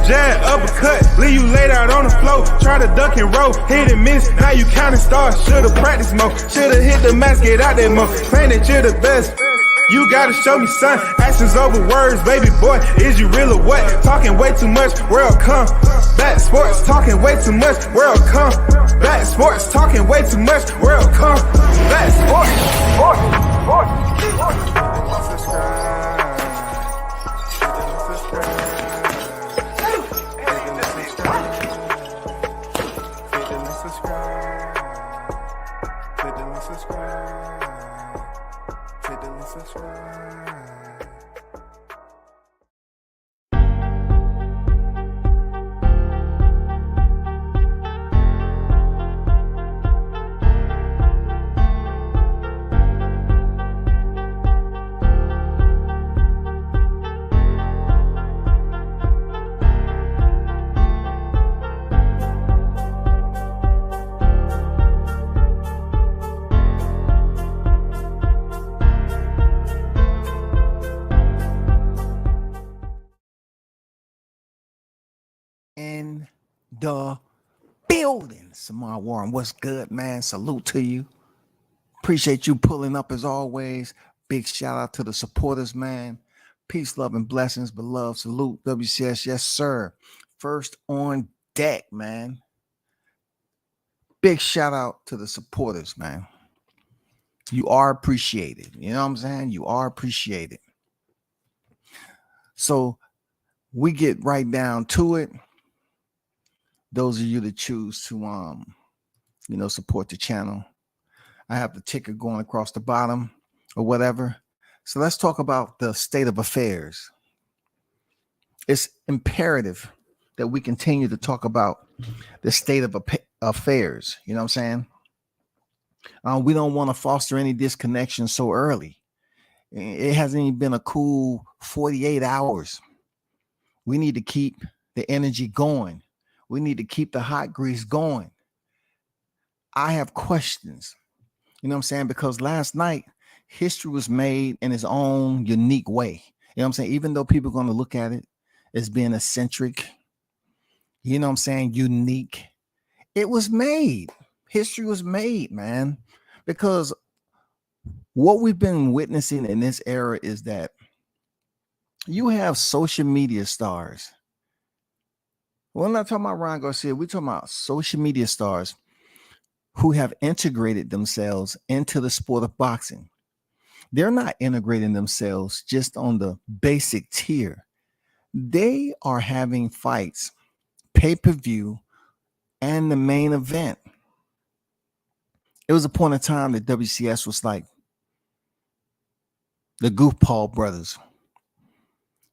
jab, uppercut, leave you laid out on the floor. Try to duck and roll, hit and miss, now you counting stars. Should've practiced more, should've hit the mask, get out there more. Claim that you're the best. You gotta show me, son. Actions over words, baby boy. Is you real or what? Talking way too much, world come. Back sports, talking way too much, world come. Back sports, talking way too much, world come. Back sports, in the building. Samar Warren, what's good, man? Salute to you. Appreciate you pulling up as always. Big shout out to the supporters, man. Peace, love, and blessings. Beloved, salute, WCS. Yes, sir. First on deck, man. Big shout out to the supporters, man. You are appreciated. You know what I'm saying? You are appreciated. So we get right down to it. Those of you that choose to, support the channel. I have the ticker going across the bottom or whatever. So let's talk about the state of affairs. It's imperative that we continue to talk about the state of affairs. You know what I'm saying? We don't want to foster any disconnection so early. It hasn't even been a cool 48 hours. We need to keep the energy going. We need to keep the hot grease going. I have questions, you know what I'm saying? Because last night, history was made in its own unique way. You know what I'm saying? Even though people are going to look at it as being eccentric, you know what I'm saying? Unique. It was made. History was made, man. Because what we've been witnessing in this era is that you have social media stars. We're not talking about Ryan Garcia. We're talking about social media stars who have integrated themselves into the sport of boxing. They're not integrating themselves just on the basic tier. They are having fights, pay-per-view, and the main event. It was a point in time that WCS was like the Goofball brothers.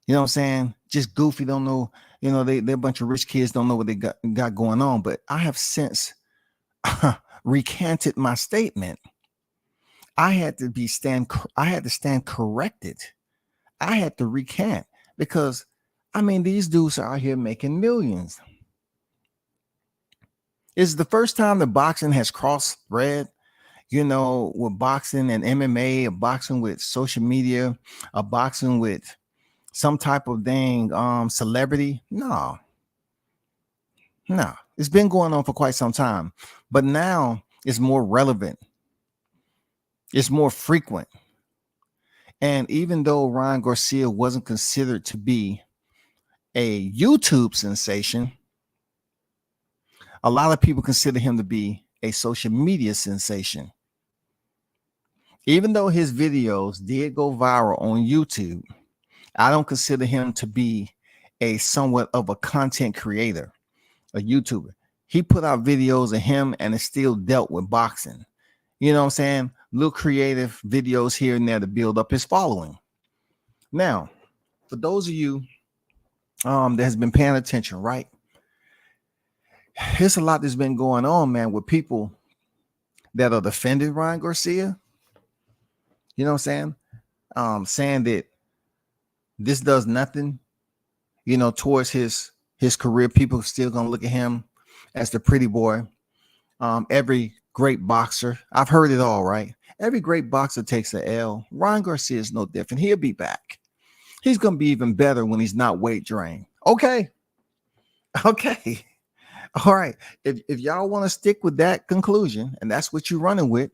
You know what I'm saying? Just goofy, don't know. You know, they're a bunch of rich kids, don't know what they got going on. But I have since recanted my statement. I had to stand corrected. I had to recant because, I mean, these dudes are out here making millions. It's the first time that boxing has crossed thread, you know, with boxing and MMA, a boxing with social media, a boxing with some type of dang celebrity. No, it's been going on for quite some time, but now it's more relevant. It's more frequent. And even though Ryan Garcia wasn't considered to be a YouTube sensation, a lot of people consider him to be a social media sensation. Even though his videos did go viral on YouTube, I don't consider him to be a somewhat of a content creator, a YouTuber. He put out videos of him and it still dealt with boxing. You know what I'm saying? Little creative videos here and there to build up his following. Now, for those of you that has been paying attention, right? There's a lot that's been going on, man, with people that are defending Ryan Garcia. You know what I'm saying? Saying that this does nothing, you know, towards his career. People still gonna look at him as the pretty boy. Every great boxer, I've heard it all, right? Every great boxer takes an L. Ryan Garcia is no different. He'll be back. He's gonna be even better when he's not weight drained. Okay. Okay. All right. If y'all want to stick with that conclusion, and that's what you're running with,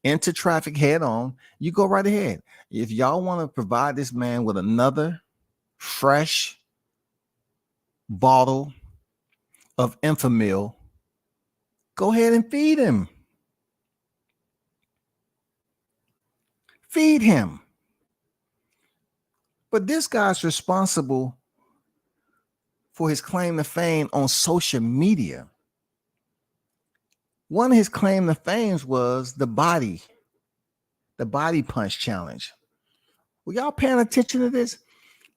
into traffic head on, you go right ahead. If y'all want to provide this man with another fresh bottle of Infamil, go ahead and feed him. Feed him. But this guy's responsible for his claim to fame on social media. One of his claim to fame was the body punch challenge. Were y'all paying attention to this?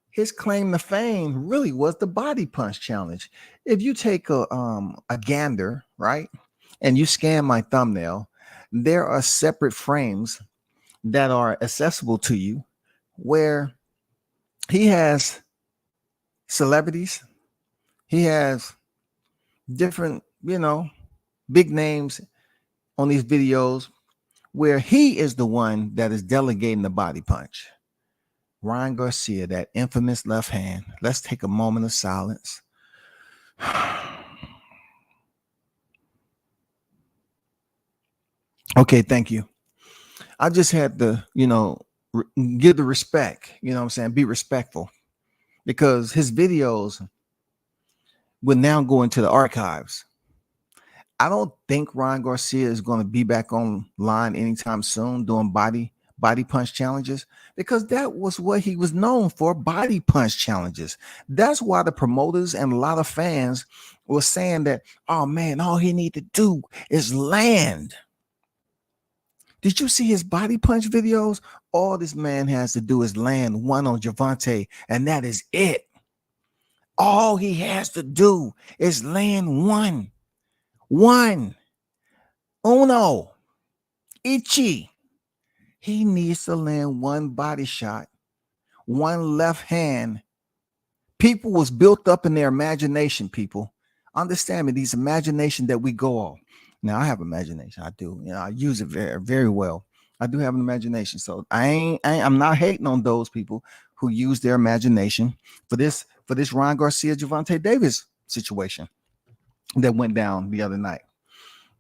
His claim to fame really was the body punch challenge. If you take a gander, right, and you scan my thumbnail, there are separate frames that are accessible to you where he has celebrities, he has different, big names on these videos where he is the one that is delegating the body punch. Ryan Garcia, that infamous left hand. Let's take a moment of silence. Okay, thank you. I just had to, give the respect, what I'm saying? Be respectful, because his videos will now go into the archives. I don't think Ryan Garcia is going to be back online anytime soon doing body punch challenges, because that was what he was known for, body punch challenges. That's why the promoters and a lot of fans were saying that, oh man, all he need to do is land. Did you see his body punch videos? All this man has to do is land one on Gervonta, and that is it. All he has to do is land one. Uno. Ichi. He needs to land one body shot, one left hand. People was built up in their imagination, people. Understand me, these imagination that we go off. Now, I have imagination. I do. I use it very, very well. I do have an imagination. So I'm not hating on those people who use their imagination for this Ryan Garcia, Gervonta Davis situation that went down the other night.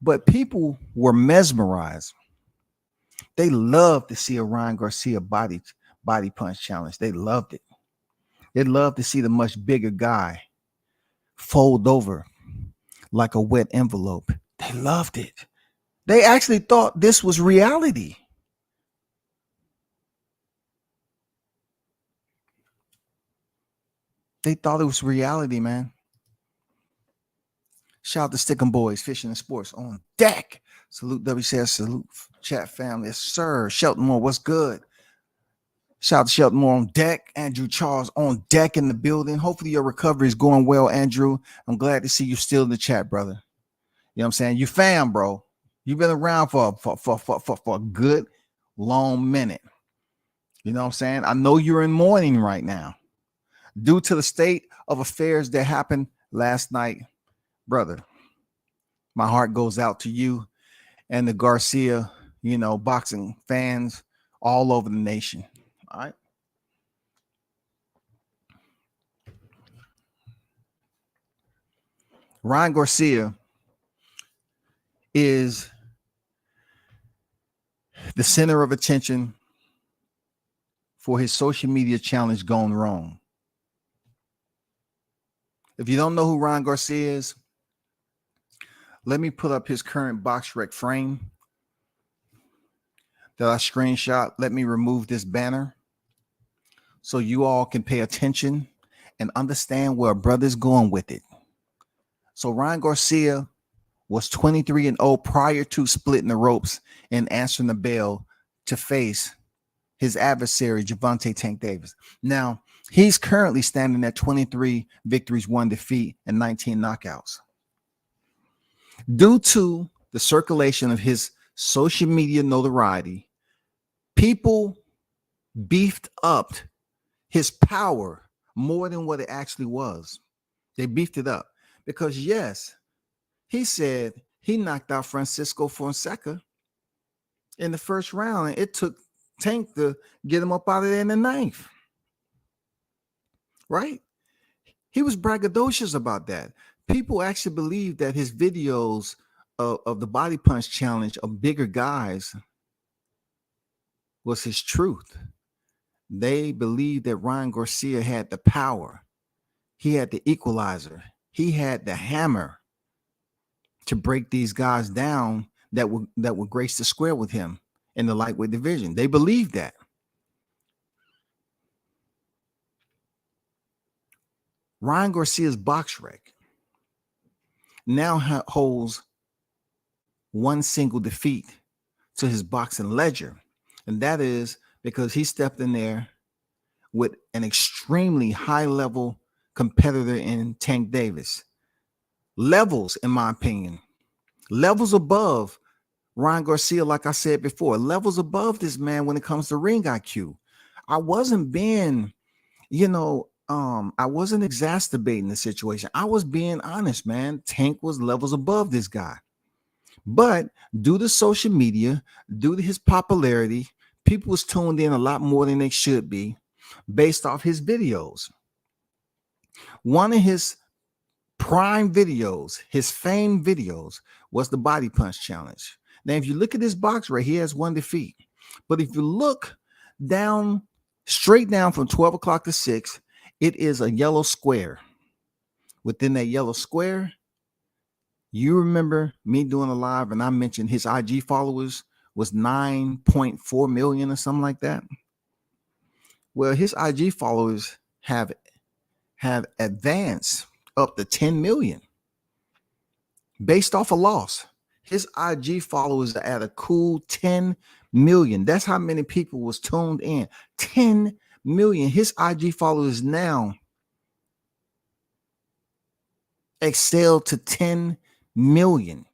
But people were mesmerized. They loved to see a Ryan Garcia body punch challenge. They loved it. They loved to see the much bigger guy fold over like a wet envelope. They loved it. They actually thought this was reality. They thought it was reality, man. Shout out to Stickum Boys, Fishing and Sports on deck. Salute WCS, salute chat family. Yes, sir. Shelton Moore, what's good? Shout out to Shelton Moore on deck. Andrew Charles on deck in the building. Hopefully your recovery is going well, Andrew. I'm glad to see you still in the chat, brother. You know what I'm saying? You fam, bro. You've been around for a good long minute. You know what I'm saying? I know you're in mourning right now due to the state of affairs that happened last night. Brother, my heart goes out to you and the Garcia, boxing fans all over the nation. All right. Ryan Garcia is the center of attention for his social media challenge gone wrong. If you don't know who Ryan Garcia is, let me put up his current BoxRec frame that I screenshot. Let me remove this banner so you all can pay attention and understand where a brother's going with it. So Ryan Garcia was 23-0 prior to splitting the ropes and answering the bell to face his adversary, Gervonta Tank Davis. Now, he's currently standing at 23 victories, 1 defeat, and 19 knockouts. Due to the circulation of his social media notoriety, people beefed up his power more than what it actually was. They beefed it up because, yes, he said he knocked out Francisco Fonseca in the first round, and it took Tank to get him up out of there in the ninth. Right? He was braggadocious about that. People actually believe that his videos of the body punch challenge of bigger guys was his truth. They believed that Ryan Garcia had the power. He had the equalizer. He had the hammer to break these guys down that would grace the square with him in the lightweight division. They believed that. Ryan Garcia's box rec now holds one single defeat to his boxing ledger. And that is because he stepped in there with an extremely high level competitor in Tank Davis. Levels, in my opinion, levels above Ryan Garcia, like I said before, levels above this man when it comes to ring IQ. I wasn't being, I wasn't exacerbating the situation. I was being honest, man. Tank was levels above this guy. But due to social media, due to his popularity, people was tuned in a lot more than they should be based off his videos. One of his prime videos, his famed videos, was the body punch challenge. Now, if you look at this box right, he has one defeat. But if you look down, straight down from 12 o'clock to 6, it is a yellow square. Within that yellow square, you remember me doing a live and I mentioned his IG followers was 9.4 million or something like that. Well, his IG followers have advanced up to 10 million based off a loss. His IG followers are at a cool 10 million. That's how many people was tuned in. 10 million. His IG followers now excel to 10 million.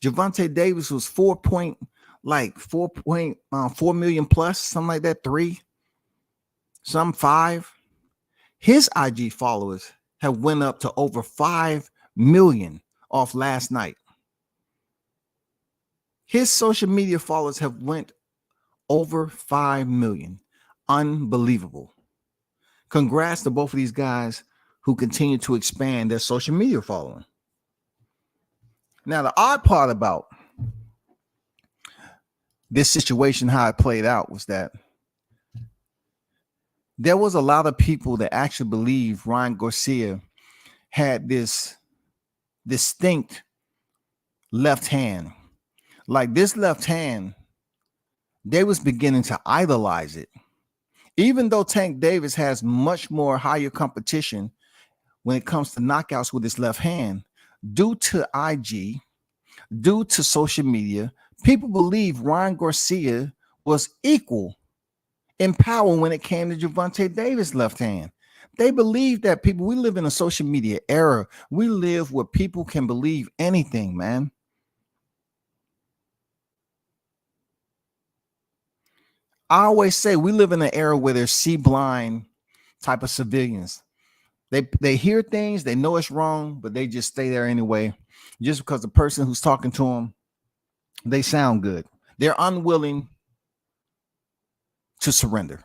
Gervonta Davis was 4.4 million plus, something like that, 3, some 5. His IG followers have went up to over 5 million off last night. His social media followers have went over 5 million. Unbelievable. Congrats to both of these guys who continue to expand their social media following. Now, the odd part about this situation, how it played out, was that there was a lot of people that actually believed Ryan Garcia had this distinct left hand. Like this left hand, they was beginning to idolize it. Even though Tank Davis has much more higher competition when it comes to knockouts with his left hand, due to IG, due to social media, people believe Ryan Garcia was equal in power when it came to Gervonta Davis' left hand. They believe that people, we live in a social media era. We live where people can believe anything, man. I always say we live in an era where there's sea blind type of civilians. They hear things, they know it's wrong, but they just stay there anyway, just because the person who's talking to them, they sound good. They're unwilling to surrender.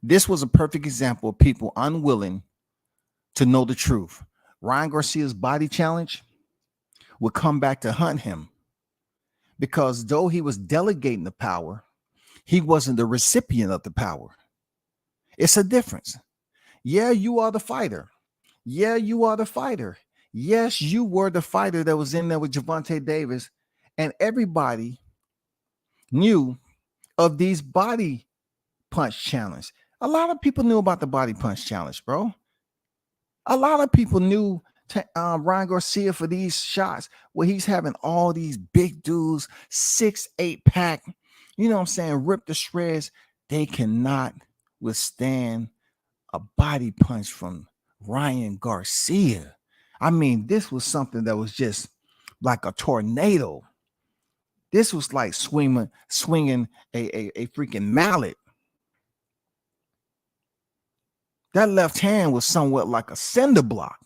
This was a perfect example of people unwilling to know the truth. Ryan Garcia's body challenge would come back to hunt him, because though he was delegating the power, he wasn't the recipient of the power. It's a difference. Yeah, you are the fighter. Yeah, you are the fighter. Yes, you were the fighter that was in there with Gervonta Davis, and everybody knew of these body punch challenge. A lot of people knew about the body punch challenge, bro. A lot of people knew Ryan Garcia for these shots where he's having all these big dudes, 6'8" pack, you know what I'm saying, rip the shreds. They cannot withstand a body punch from Ryan Garcia. I mean, this was something that was just like a tornado. This was like swinging a freaking mallet. That left hand was somewhat like a cinder block,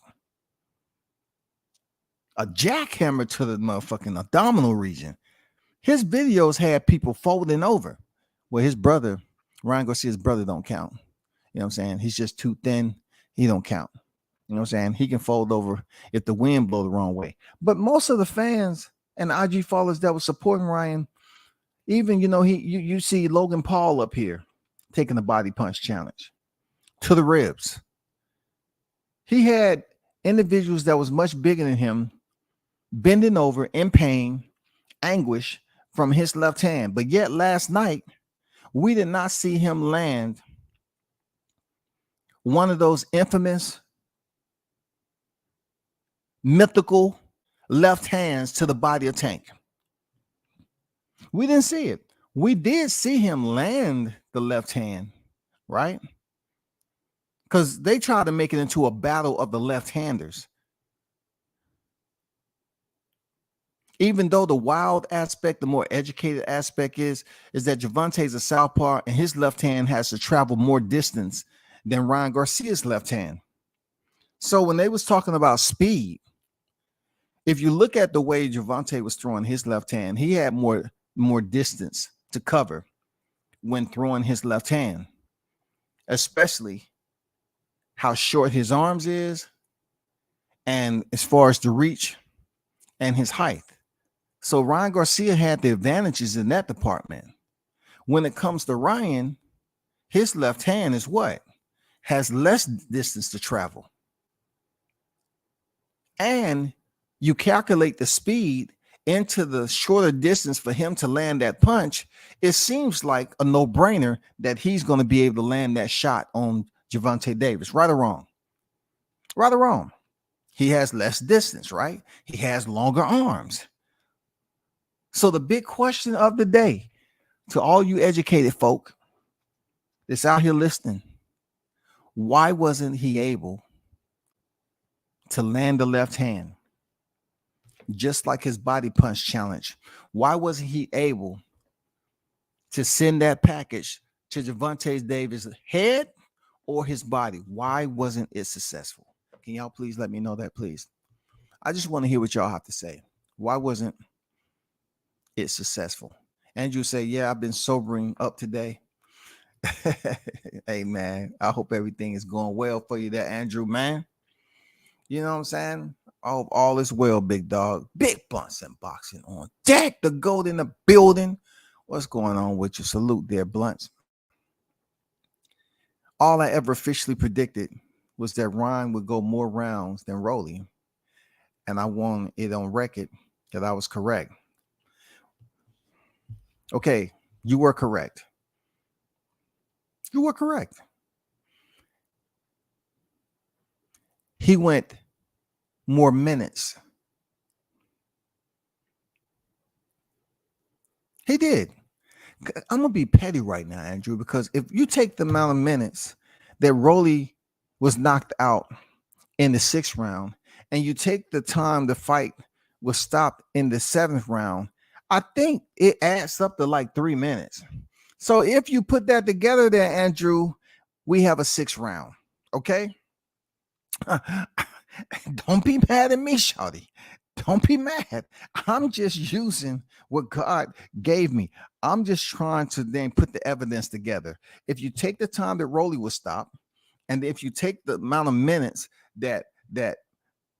a jackhammer to the motherfucking abdominal region. His videos had people folding over. Well, his brother, Ryan Garcia's brother, don't count. You know what I'm saying? He's just too thin. He don't count. You know what I'm saying? He can fold over if the wind blow the wrong way. But most of the fans and IG followers that were supporting Ryan, even you see Logan Paul up here taking the body punch challenge to the ribs. He had individuals that was much bigger than him bending over in pain, anguish from his left hand. But yet last night, we did not see him land one of those infamous, mythical left hands to the body of Tank. We didn't see it. We did see him land the left hand, right? Because they tried to make it into a battle of the left-handers. Even though the wild aspect, the more educated aspect is that Gervonta's a southpaw and his left hand has to travel more distance than Ryan Garcia's left hand. So when they was talking about speed, if you look at the way Gervonta was throwing his left hand, he had more distance to cover when throwing his left hand, especially how short his arms is and as far as the reach and his height. So Ryan Garcia had the advantages in that department. When it comes to Ryan, his left hand is what? Has less distance to travel. And you calculate the speed into the shorter distance for him to land that punch, it seems like a no-brainer that he's going to be able to land that shot on Gervonta Davis. Right or wrong? Right or wrong? He has less distance, right? He has longer arms. So the big question of the day to all you educated folk that's out here listening, why wasn't he able to land the left hand just like his body punch challenge? Why wasn't he able to send that package to Gervonta Davis' head or his body? Why wasn't it successful? Can y'all please let me know that, please? I just want to hear what y'all have to say. Why wasn't it successful? Andrew say, yeah, I've been sobering up today. Hey, man, I hope everything is going well for you there, Andrew, man. You know what I'm saying? All is well, big dog. Big Blunts and Boxing on deck. The GOAT in the building. What's going on with you? Salute there, Blunts. All I ever officially predicted was that Ryan would go more rounds than Rolly. And I want it on record that I was correct. Okay, you were correct. You were correct. He went more minutes. He did. I'm going to be petty right now, Andrew, because if you take the amount of minutes that Rolly was knocked out in the 6th round and you take the time the fight was stopped in the 7th round, I think it adds up to like 3 minutes. So if you put that together there, Andrew, we have a 6th round. Okay? Don't be mad at me, shawty. Don't be mad. I'm just using what God gave me. I'm just trying to then put the evidence together. If you take the time that Rolly was stopped, and if you take the amount of minutes that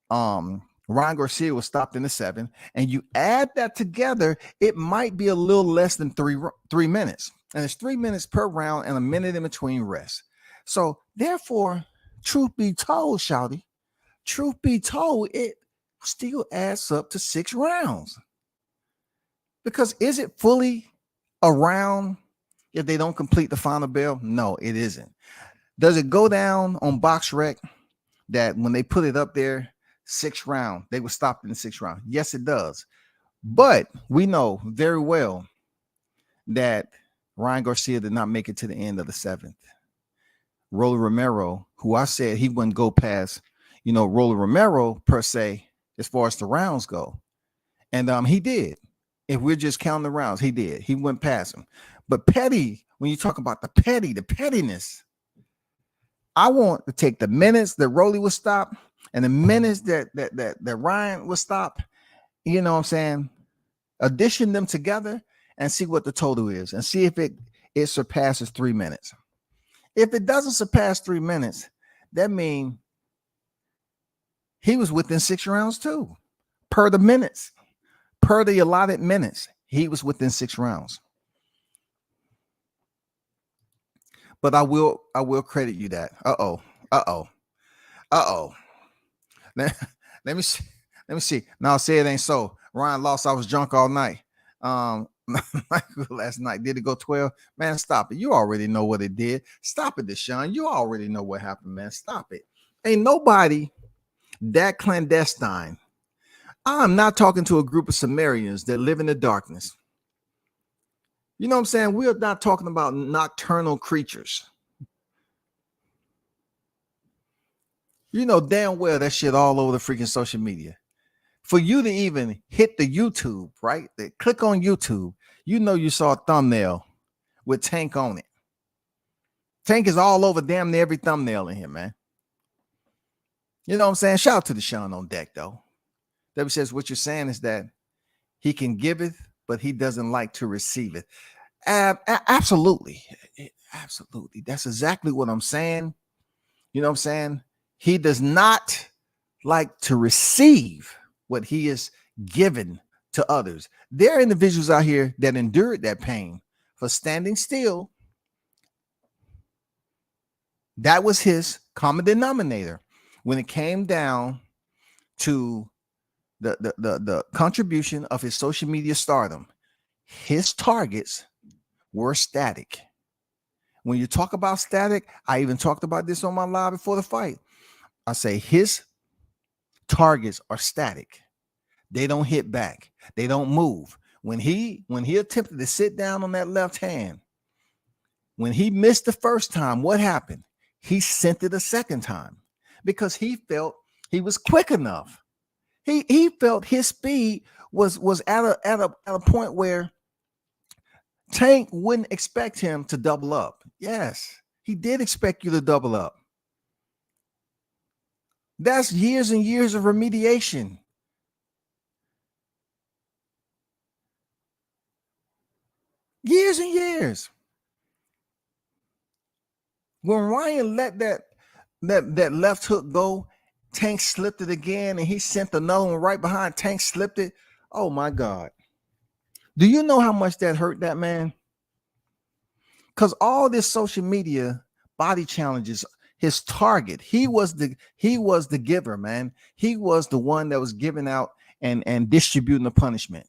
Ryan Garcia was stopped in the 7th, and you add that together, it might be a little less than 3 minutes. And it's 3 minutes per round and a minute in between rest. So therefore, truth be told, shawty, truth be told, it still adds up to 6 rounds. Because is it fully a round if they don't complete the final bell? No, it isn't. Does it go down on BoxRec that when they put it up there, 6th round, they were stopped in the 6th round? Yes, it does. But we know very well that Ryan Garcia did not make it to the end of the 7th. Rolly Romero, who I said he wouldn't go past, Rolly Romero per se, as far as the rounds go. And he did. If we're just counting the rounds, he did. He went past him. But petty, when you talk about the pettiness, I want to take the minutes that Rolly was stopped and the minutes that Ryan was stopped, you know what I'm saying? Addition them together and see what the total is and see if it surpasses 3 minutes. If it doesn't surpass 3 minutes, that means He was within 6 rounds too, per the minutes, per the allotted minutes. He was within 6 rounds. But I will credit you that. Let, let me see. Let me see. No, say it ain't so. Ryan lost. I was drunk all night. Last night. Did it go 12? Man, stop it. You already know what it did. Stop it, Deshaun. You already know what happened, man. Stop it. Ain't nobody that clandestine. I'm not talking to a group of Sumerians that live in the darkness. You know what I'm saying? We're not talking about nocturnal creatures. You know damn well that shit all over the freaking social media. For you to even hit the YouTube, right? Click on YouTube, you know you saw a thumbnail with Tank on it. Tank is all over damn near every thumbnail in here, man. You know what I'm saying? Shout out to Deshaun on deck, though. Debbie says, what you're saying is that he can give it, but he doesn't like to receive it. Absolutely. Absolutely. That's exactly what I'm saying. You know what I'm saying? He does not like to receive what he is given to others. There are individuals out here that endured that pain for standing still. That was his common denominator when it came down to the contribution of his social media stardom. His targets were static. When you talk about static, I even talked about this on my live before the fight. I say his targets are static. They don't hit back. They don't move. When he attempted to sit down on that left hand, when he missed the first time, what happened? He sent it a second time because he felt he was quick enough. He felt his speed was at a point where Tank wouldn't expect him to double up. Yes, he did expect you to double up. That's years and years of remediation. Years and years. When Ryan let that left hook go, Tank slipped it again, and he sent another one right behind. Tank slipped it. Oh my God. Do you know how much that hurt that man? Because all this social media body challenges, his target, he was the giver, man. He was the one that was giving out and distributing the punishment.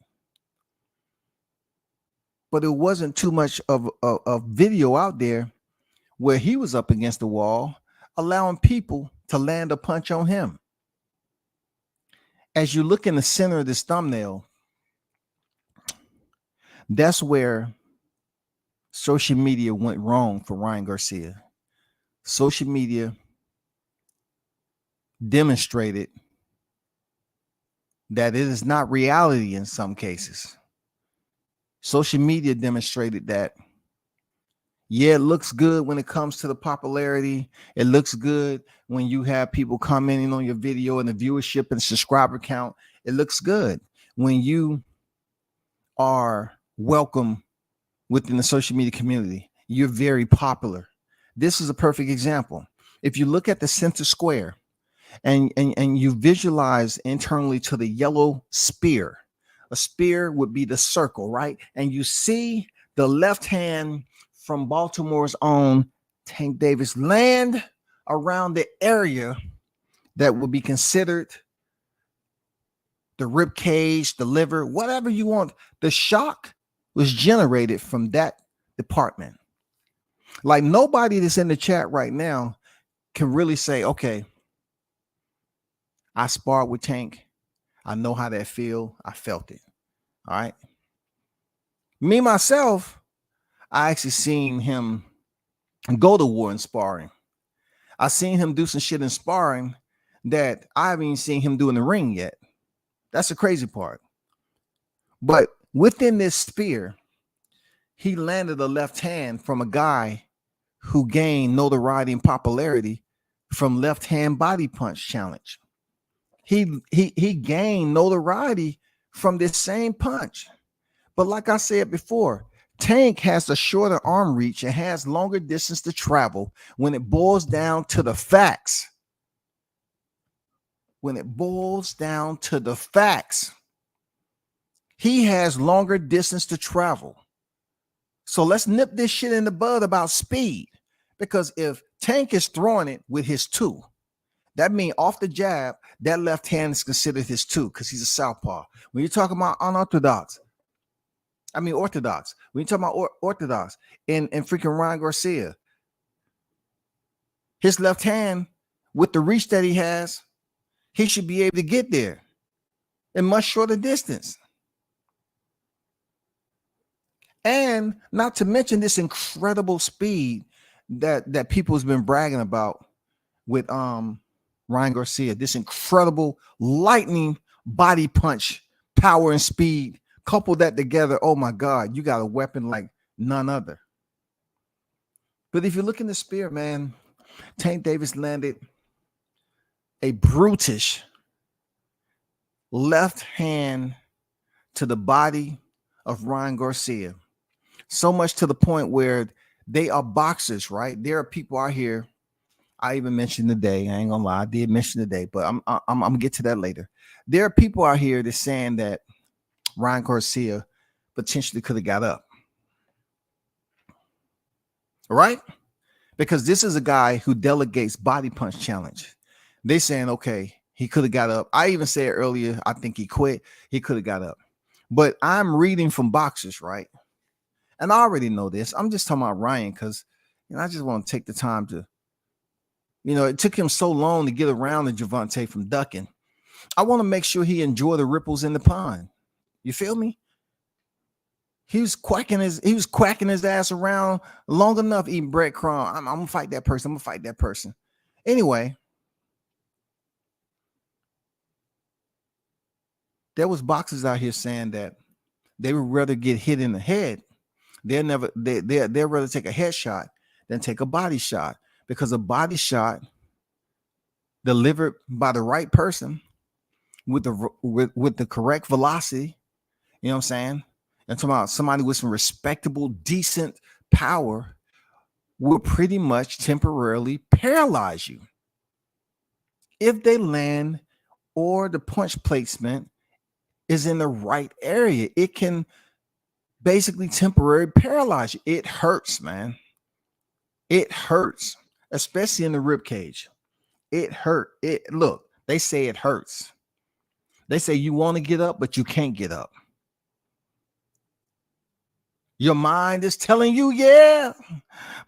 But it wasn't too much of video out there where he was up against the wall, allowing people to land a punch on him. As you look in the center of this thumbnail, that's where social media went wrong for Ryan Garcia. Social media demonstrated that it is not reality in some cases. Social media demonstrated that, yeah, it looks good when it comes to the popularity. It looks good when you have people commenting on your video and the viewership and subscriber count. It looks good when you are welcome within the social media community. You're very popular. This is a perfect example. If you look at the center square and you visualize internally to the yellow spear, a spear would be the circle, right? And you see the left hand from Baltimore's own Tank Davis land around the area that would be considered the rib cage, the liver, whatever you want. The shock was generated from that department. Like nobody that's in the chat right now can really say, okay, I sparred with Tank. I know how that feel. I felt it. All right. Me, myself, I actually seen him go to war in sparring. I seen him do some shit in sparring that I haven't even seen him do in the ring yet. That's the crazy part. But within this spear, he landed a left hand from a guy who gained notoriety and popularity from left hand body punch challenge. He gained notoriety from this same punch. But like I said before, Tank has a shorter arm reach and has longer distance to travel when it boils down to the facts. when it boils down to the facts, he has longer distance to travel. So let's nip this shit in the bud about speed. Because if Tank is throwing it with his two, that means off the jab, that left hand is considered his two because he's a southpaw. When you're talking about orthodox, when you're talking about orthodox and freaking Ryan Garcia, his left hand with the reach that he has, he should be able to get there in much shorter distance. And not to mention this incredible speed that people's been bragging about with Ryan Garcia, this incredible lightning body punch, power and speed. Couple that together, oh my God, you got a weapon like none other. But if you look in the spirit, man, Tank Davis landed a brutish left hand to the body of Ryan Garcia. So much to the point where they are boxers, right? There are people out here. I even mentioned today. I ain't gonna lie, I did mention today, but I'm gonna get to that later. There are people out here that's saying that Ryan Garcia potentially could have got up, right? Because this is a guy who delegates body punch challenge. They saying, okay, he could have got up. I even said earlier, I think he quit. He could have got up. But I'm reading from boxers, right? And I already know this. I'm just talking about Ryan because I just want to take the time to, it took him so long to get around to Gervonta from ducking. I want to make sure he enjoy the ripples in the pond. You feel me? He was quacking his ass around long enough eating breadcrumb. I'm gonna fight that person. I'm gonna fight that person. Anyway, there was boxers out here saying that they would rather get hit in the head. They'd rather take a headshot than take a body shot, because a body shot delivered by the right person with the correct velocity, you know what I'm saying? And talking about somebody with some respectable, decent power will pretty much temporarily paralyze you if they land or the punch placement is in the right area. It can basically temporarily paralyze you. It hurts, man. It hurts, especially in the rib cage. It hurt. Look, they say it hurts. They say you want to get up, but you can't get up. Your mind is telling you, yeah,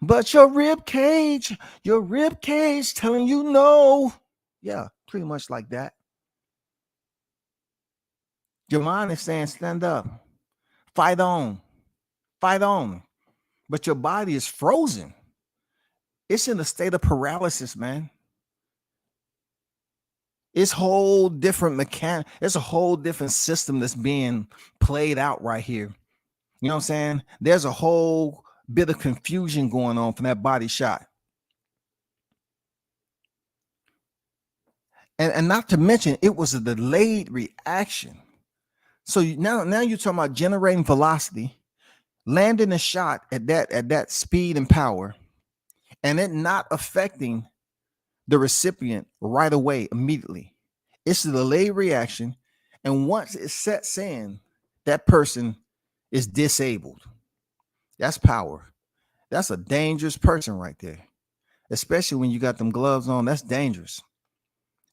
but your rib cage telling you no. Yeah, pretty much like that. Your mind is saying, stand up, fight on. But your body is frozen. It's in a state of paralysis, man. It's whole different mechanic. It's a whole different system that's being played out right here. You know what I'm saying? There's a whole bit of confusion going on from that body shot. And not to mention, it was a delayed reaction. So now you're talking about generating velocity, landing a shot at that speed and power, and it not affecting the recipient right away, immediately. It's a delayed reaction. And once it sets in, that person is disabled. That's power. That's a dangerous person right there. Especially when you got them gloves on. That's dangerous.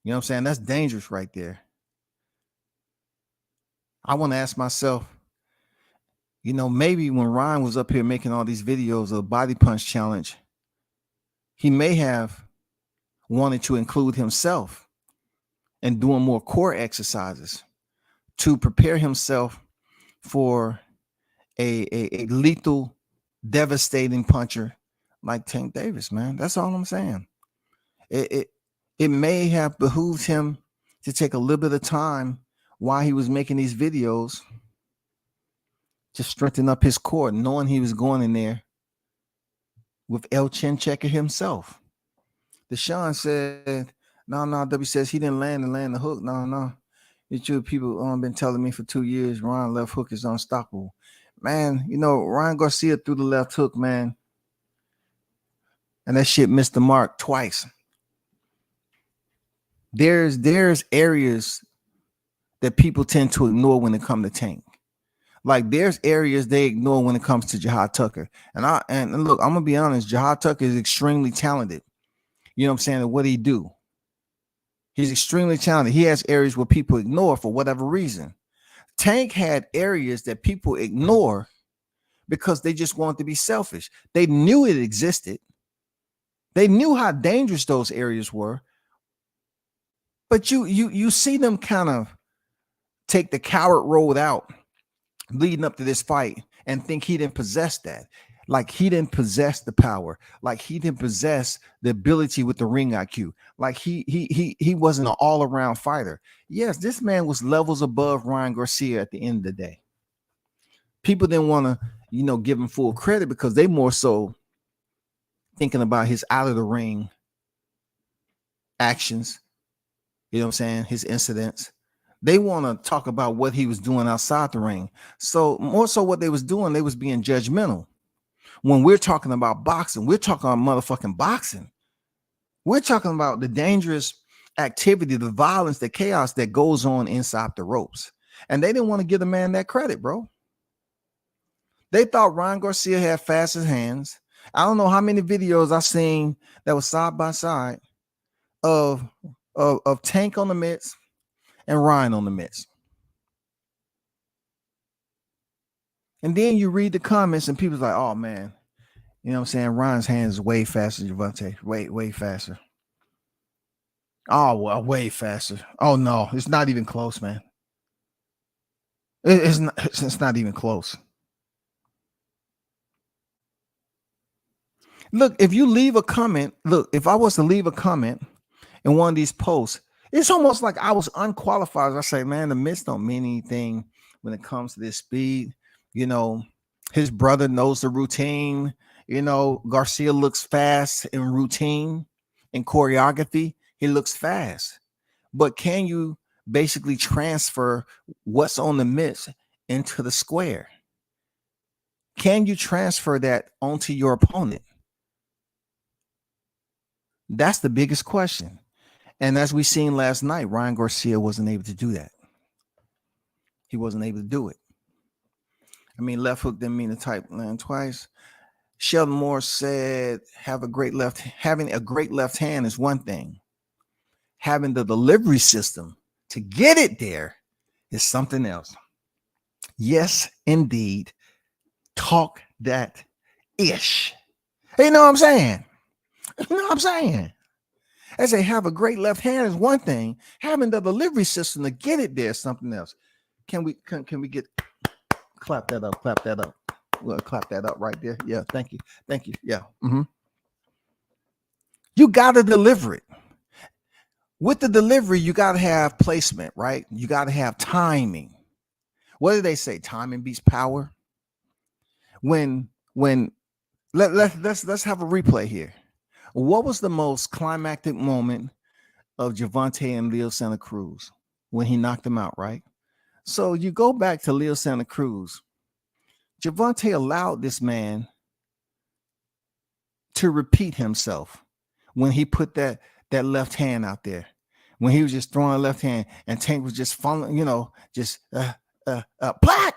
You know what I'm saying? That's dangerous right there. I want to ask myself, maybe when Ryan was up here making all these videos of the body punch challenge, he may have wanted to include himself and doing more core exercises to prepare himself for a lethal, devastating puncher like Tank Davis, man. That's all I'm saying. It may have behooved him to take a little bit of time while he was making these videos to strengthen up his core, knowing he was going in there with El Chin Checker himself. Deshaun said, no, W says he didn't land the hook. No. It's true. People been telling me for 2 years, Ryan left hook is unstoppable. Man, Ryan Garcia threw the left hook, man. And that shit missed the mark twice. there's areas that people tend to ignore when it comes to Tank. Like there's areas they ignore when it comes to Jihad Tucker. And look, I'm gonna be honest, Jihad Tucker is extremely talented. You know what I'm saying? And what he do? He's extremely talented. He has areas where people ignore for whatever reason. Tank had areas that people ignore because they just wanted to be selfish. They knew it existed. They knew how dangerous those areas were. But you see them kind of take the coward road out leading up to this fight and think he didn't possess that. Like he didn't possess the power. Like he didn't possess the ability with the ring IQ. Like he wasn't an all-around fighter. Yes, this man was levels above Ryan Garcia at the end of the day. People didn't want to, give him full credit because they more so thinking about his out of the ring actions. You know what I'm saying? His incidents. They want to talk about what he was doing outside the ring. So more so what they was doing, they was being judgmental. When we're talking about boxing, we're talking about motherfucking boxing. We're talking about the dangerous activity, the violence, the chaos that goes on inside the ropes. And they didn't want to give the man that credit, bro. They thought Ryan Garcia had fastest hands. I don't know how many videos I've seen that was side by side of Tank on the mitts and Ryan on the mitts. And then you read the comments and people's like, oh man, you know what I'm saying? Ryan's hands is way faster than Gervonta. Way faster. Oh, well, way faster. Oh no, it's not even close, man. It's not even close. Look, if you leave a comment, if I was to leave a comment in one of these posts, it's almost like I was unqualified. I say, man, the mitts don't mean anything when it comes to this speed. His brother knows the routine. Garcia looks fast in routine, in choreography. He looks fast. But can you basically transfer what's on the mitts into the square? Can you transfer that onto your opponent? That's the biggest question. And as we seen last night, Ryan Garcia wasn't able to do that. He wasn't able to do it. I mean, left hook didn't mean to type land twice. Sheldon Moore said, having a great left hand is one thing. Having the delivery system to get it there is something else. Yes, indeed. Talk that ish. You know what I'm saying? You know what I'm saying? I say have a great left hand is one thing. Having the delivery system to get it there is something else. Can we get clap that up? We'll clap that up right there. Yeah, thank you. Yeah. You gotta deliver it. With the delivery, you gotta have placement, right? You gotta have timing. What do they say? Timing beats power. Let's have a replay here. What was the most climactic moment of Gervonta and Leo Santa Cruz? When he knocked him out, right? So you go back to Leo Santa Cruz. Gervonta allowed this man to repeat himself when he put that left hand out there. When he was just throwing a left hand and Tank was just following, plaque.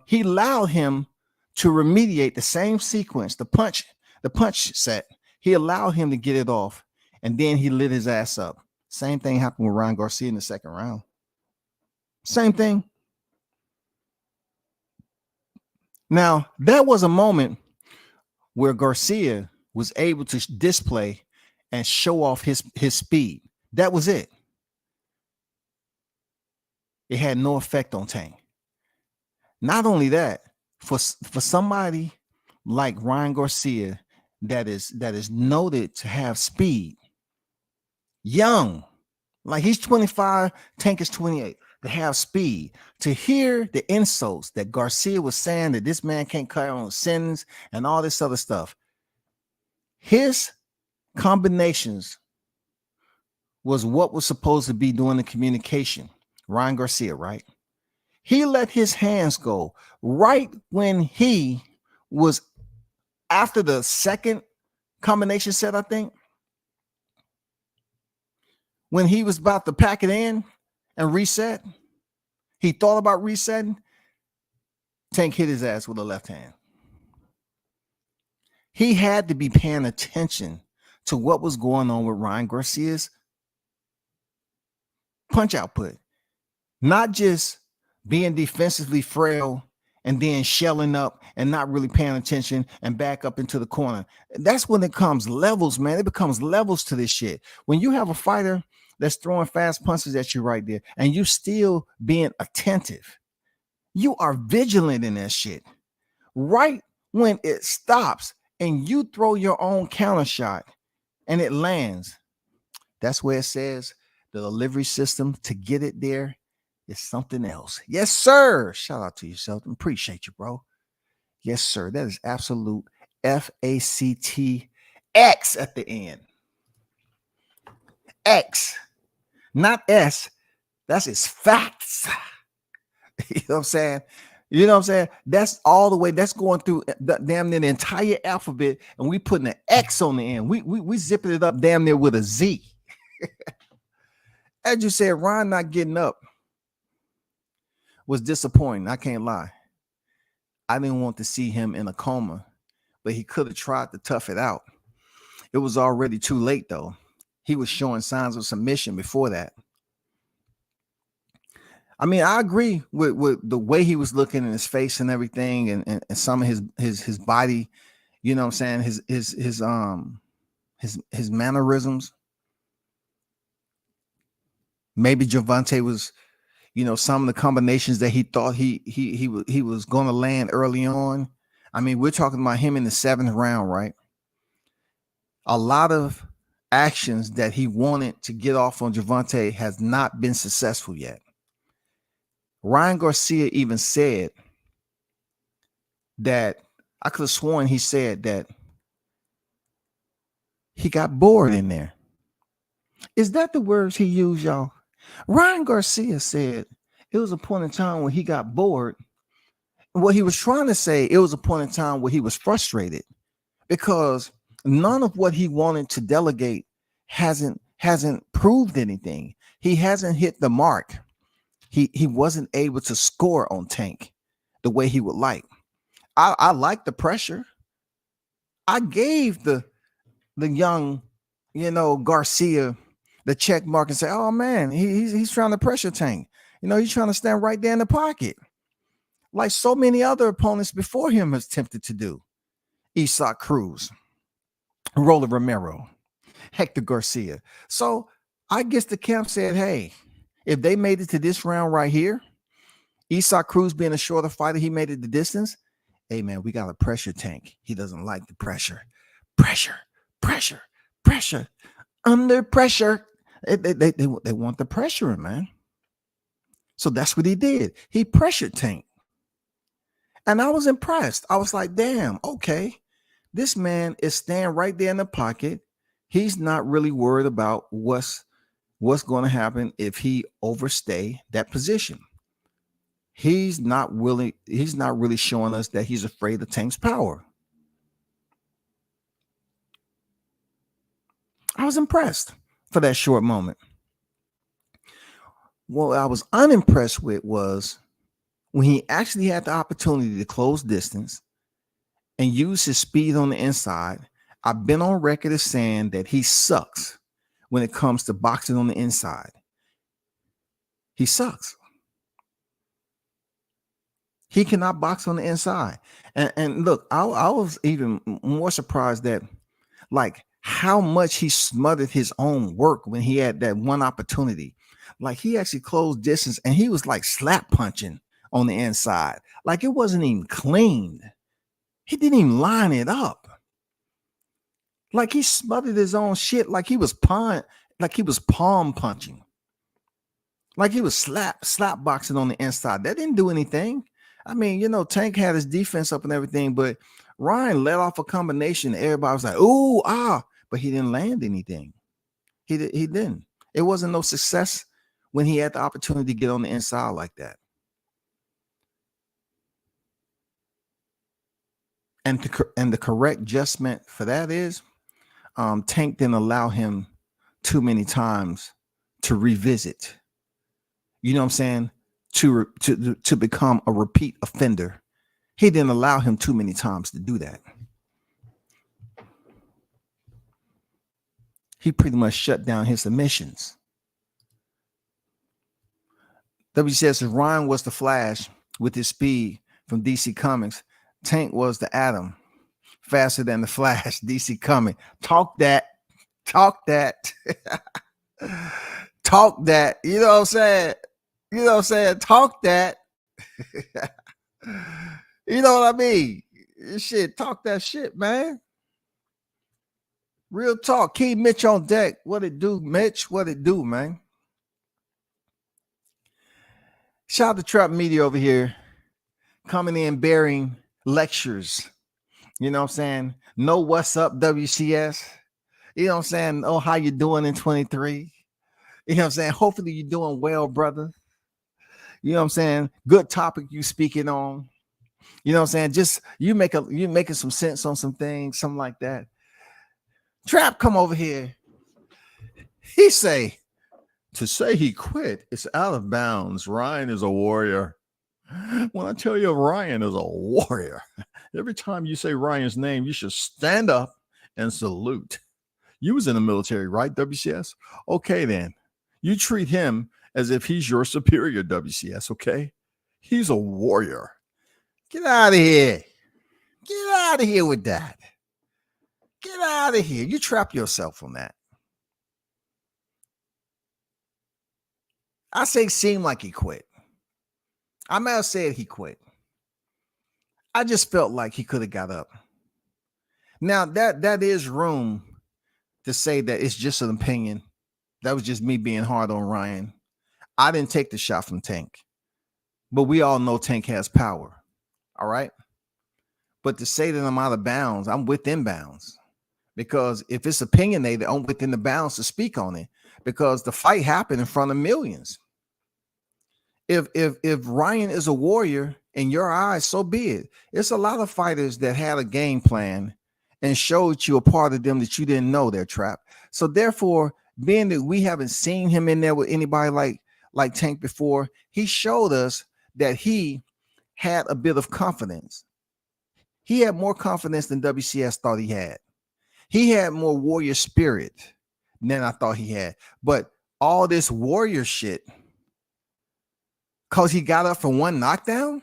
He allowed him to remediate the same sequence, the punch set. He allowed him to get it off, and then he lit his ass up. Same thing happened with Ryan Garcia in the second round. Same thing. Now, that was a moment where Garcia was able to display and show off his speed. That was it. It had no effect on Tank. Not only that, for somebody like Ryan Garcia that is noted to have speed, young, like he's 25, Tank is 28, to have speed, to hear the insults that Garcia was saying that this man can't cut on sentence and all this other stuff. His combinations was what was supposed to be doing the communication. Ryan Garcia, right? He let his hands go right when he was after the second combination set, I think. when he was about to pack it in and reset, he thought about resetting. Tank hit his ass with a left hand. He had to be paying attention to what was going on with Ryan Garcia's punch output, not just being defensively frail and then shelling up and not really paying attention and back up into the corner. That's when it comes levels, man. It becomes levels to this shit. When you have a fighter that's throwing fast punches at you right there and you still being attentive, you are vigilant in that shit. Right when it stops and you throw your own counter shot and it lands, that's where it says the delivery system to get it there is something else. Yes, sir. Shout out to yourself. Appreciate you, bro. Yes, sir. That is absolute FACT X at the end. X, not S. That's its facts. You know what I'm saying? You know what I'm saying? That's all the way. That's going through damn near the entire alphabet, and we putting an X on the end. We zipping it up damn near with a Z. As you said, Ron not getting up was disappointing. I can't lie. I didn't want to see him in a coma, but he could have tried to tough it out. It was already too late, though. He was showing signs of submission before that. I mean, I agree with the way he was looking in his face and everything, and some of his body, you know what I'm saying, his mannerisms. Maybe Gervonta was, you know, some of the combinations that he thought he was going to land early on. I mean, we're talking about him in the 7th round, right? A lot of actions that he wanted to get off on Gervonta has not been successful yet. Ryan Garcia even said that, I could have sworn he said that he got bored in there. Is that the words he used, y'all? Ryan Garcia said it was a point in time when he got bored. What he was trying to say, it was a point in time where he was frustrated because none of what he wanted to delegate hasn't proved anything. He hasn't hit the mark. He wasn't able to score on Tank the way he would like. I like the pressure. I gave the young, you know, Garcia the check mark and say, oh man, he's trying to pressure Tank. You know, he's trying to stand right there in the pocket, like so many other opponents before him has attempted to do. Isaac Cruz, Roller Romero, Hector Garcia. So I guess the camp said, hey, if they made it to this round right here, Isaac Cruz being a shorter fighter, he made it the distance. Hey, man, we got a pressure Tank. He doesn't like the pressure. Pressure. Under pressure. They want the pressure, man. So that's what he did. He pressured Tank. And I was impressed. I was like, damn, okay. This man is staying right there in the pocket. He's not really worried about what's going to happen if he overstay that position. He's not really showing us that he's afraid of Tank's power. I was impressed for that short moment. What I was unimpressed with was when he actually had the opportunity to close distance and use his speed on the inside. I've been on record as saying that he sucks when it comes to boxing on the inside. He sucks. He cannot box on the inside. And look, I was even more surprised that, like, how much he smothered his own work when he had that one opportunity. Like, he actually closed distance and he was like slap punching on the inside. Like, it wasn't even clean. He didn't even line it up. Like, he smothered his own shit like he was palm punching. Like he was slap boxing on the inside. That didn't do anything. I mean, you know, Tank had his defense up and everything, but Ryan let off a combination. Everybody was like, ooh, but he didn't land anything. He didn't. It wasn't no success when he had the opportunity to get on the inside like that. And the correct adjustment for that is Tank didn't allow him too many times to revisit. You know what I'm saying? To become a repeat offender. He didn't allow him too many times to do that. He pretty much shut down his submissions. WCS says Ryan was the Flash with his speed from DC Comics. Tank was the Atom, faster than the Flash. DC Comics. Talk that. Talk that. Talk that. You know what I'm saying? You know what I'm saying? Talk that. You know what I mean? Shit, talk that shit, man. Real talk. Keep Mitch on deck. What it do, Mitch? What it do, man? Shout out to Trap Media over here, coming in bearing lectures. You know what I'm saying? Know what's up, WCS. You know what I'm saying? Oh, how you doing in 23? You know what I'm saying? Hopefully you're doing well, brother. You know what I'm saying? Good topic you speaking on. You know what I'm saying? Just you making some sense on some things, something like that. Trap, come over here. He say, to say he quit, it's out of bounds. Ryan is a warrior. When I tell you Ryan is a warrior, every time you say Ryan's name, you should stand up and salute. You was in the military, right, WCS? Okay, then. You treat him as if he's your superior, WCS, okay? He's a warrior. Get out of here. Get out of here with that. Get out of here. You trap yourself on that. I say seemed like he quit. I may have said he quit. I just felt like he could have got up. Now, that is room to say that it's just an opinion. That was just me being hard on Ryan. I didn't take the shot from Tank. But we all know Tank has power. All right? But to say that I'm out of bounds, I'm within bounds. Because if it's opinionated, I'm within the bounds to speak on it. Because the fight happened in front of millions. If Ryan is a warrior in your eyes, so be it. It's a lot of fighters that had a game plan and showed you a part of them that you didn't know they're trapped. So therefore, being that we haven't seen him in there with anybody like Tank before, he showed us that he had a bit of confidence. He had more confidence than WCS thought he had. He had more warrior spirit than I thought he had. But all this warrior shit, because he got up from one knockdown,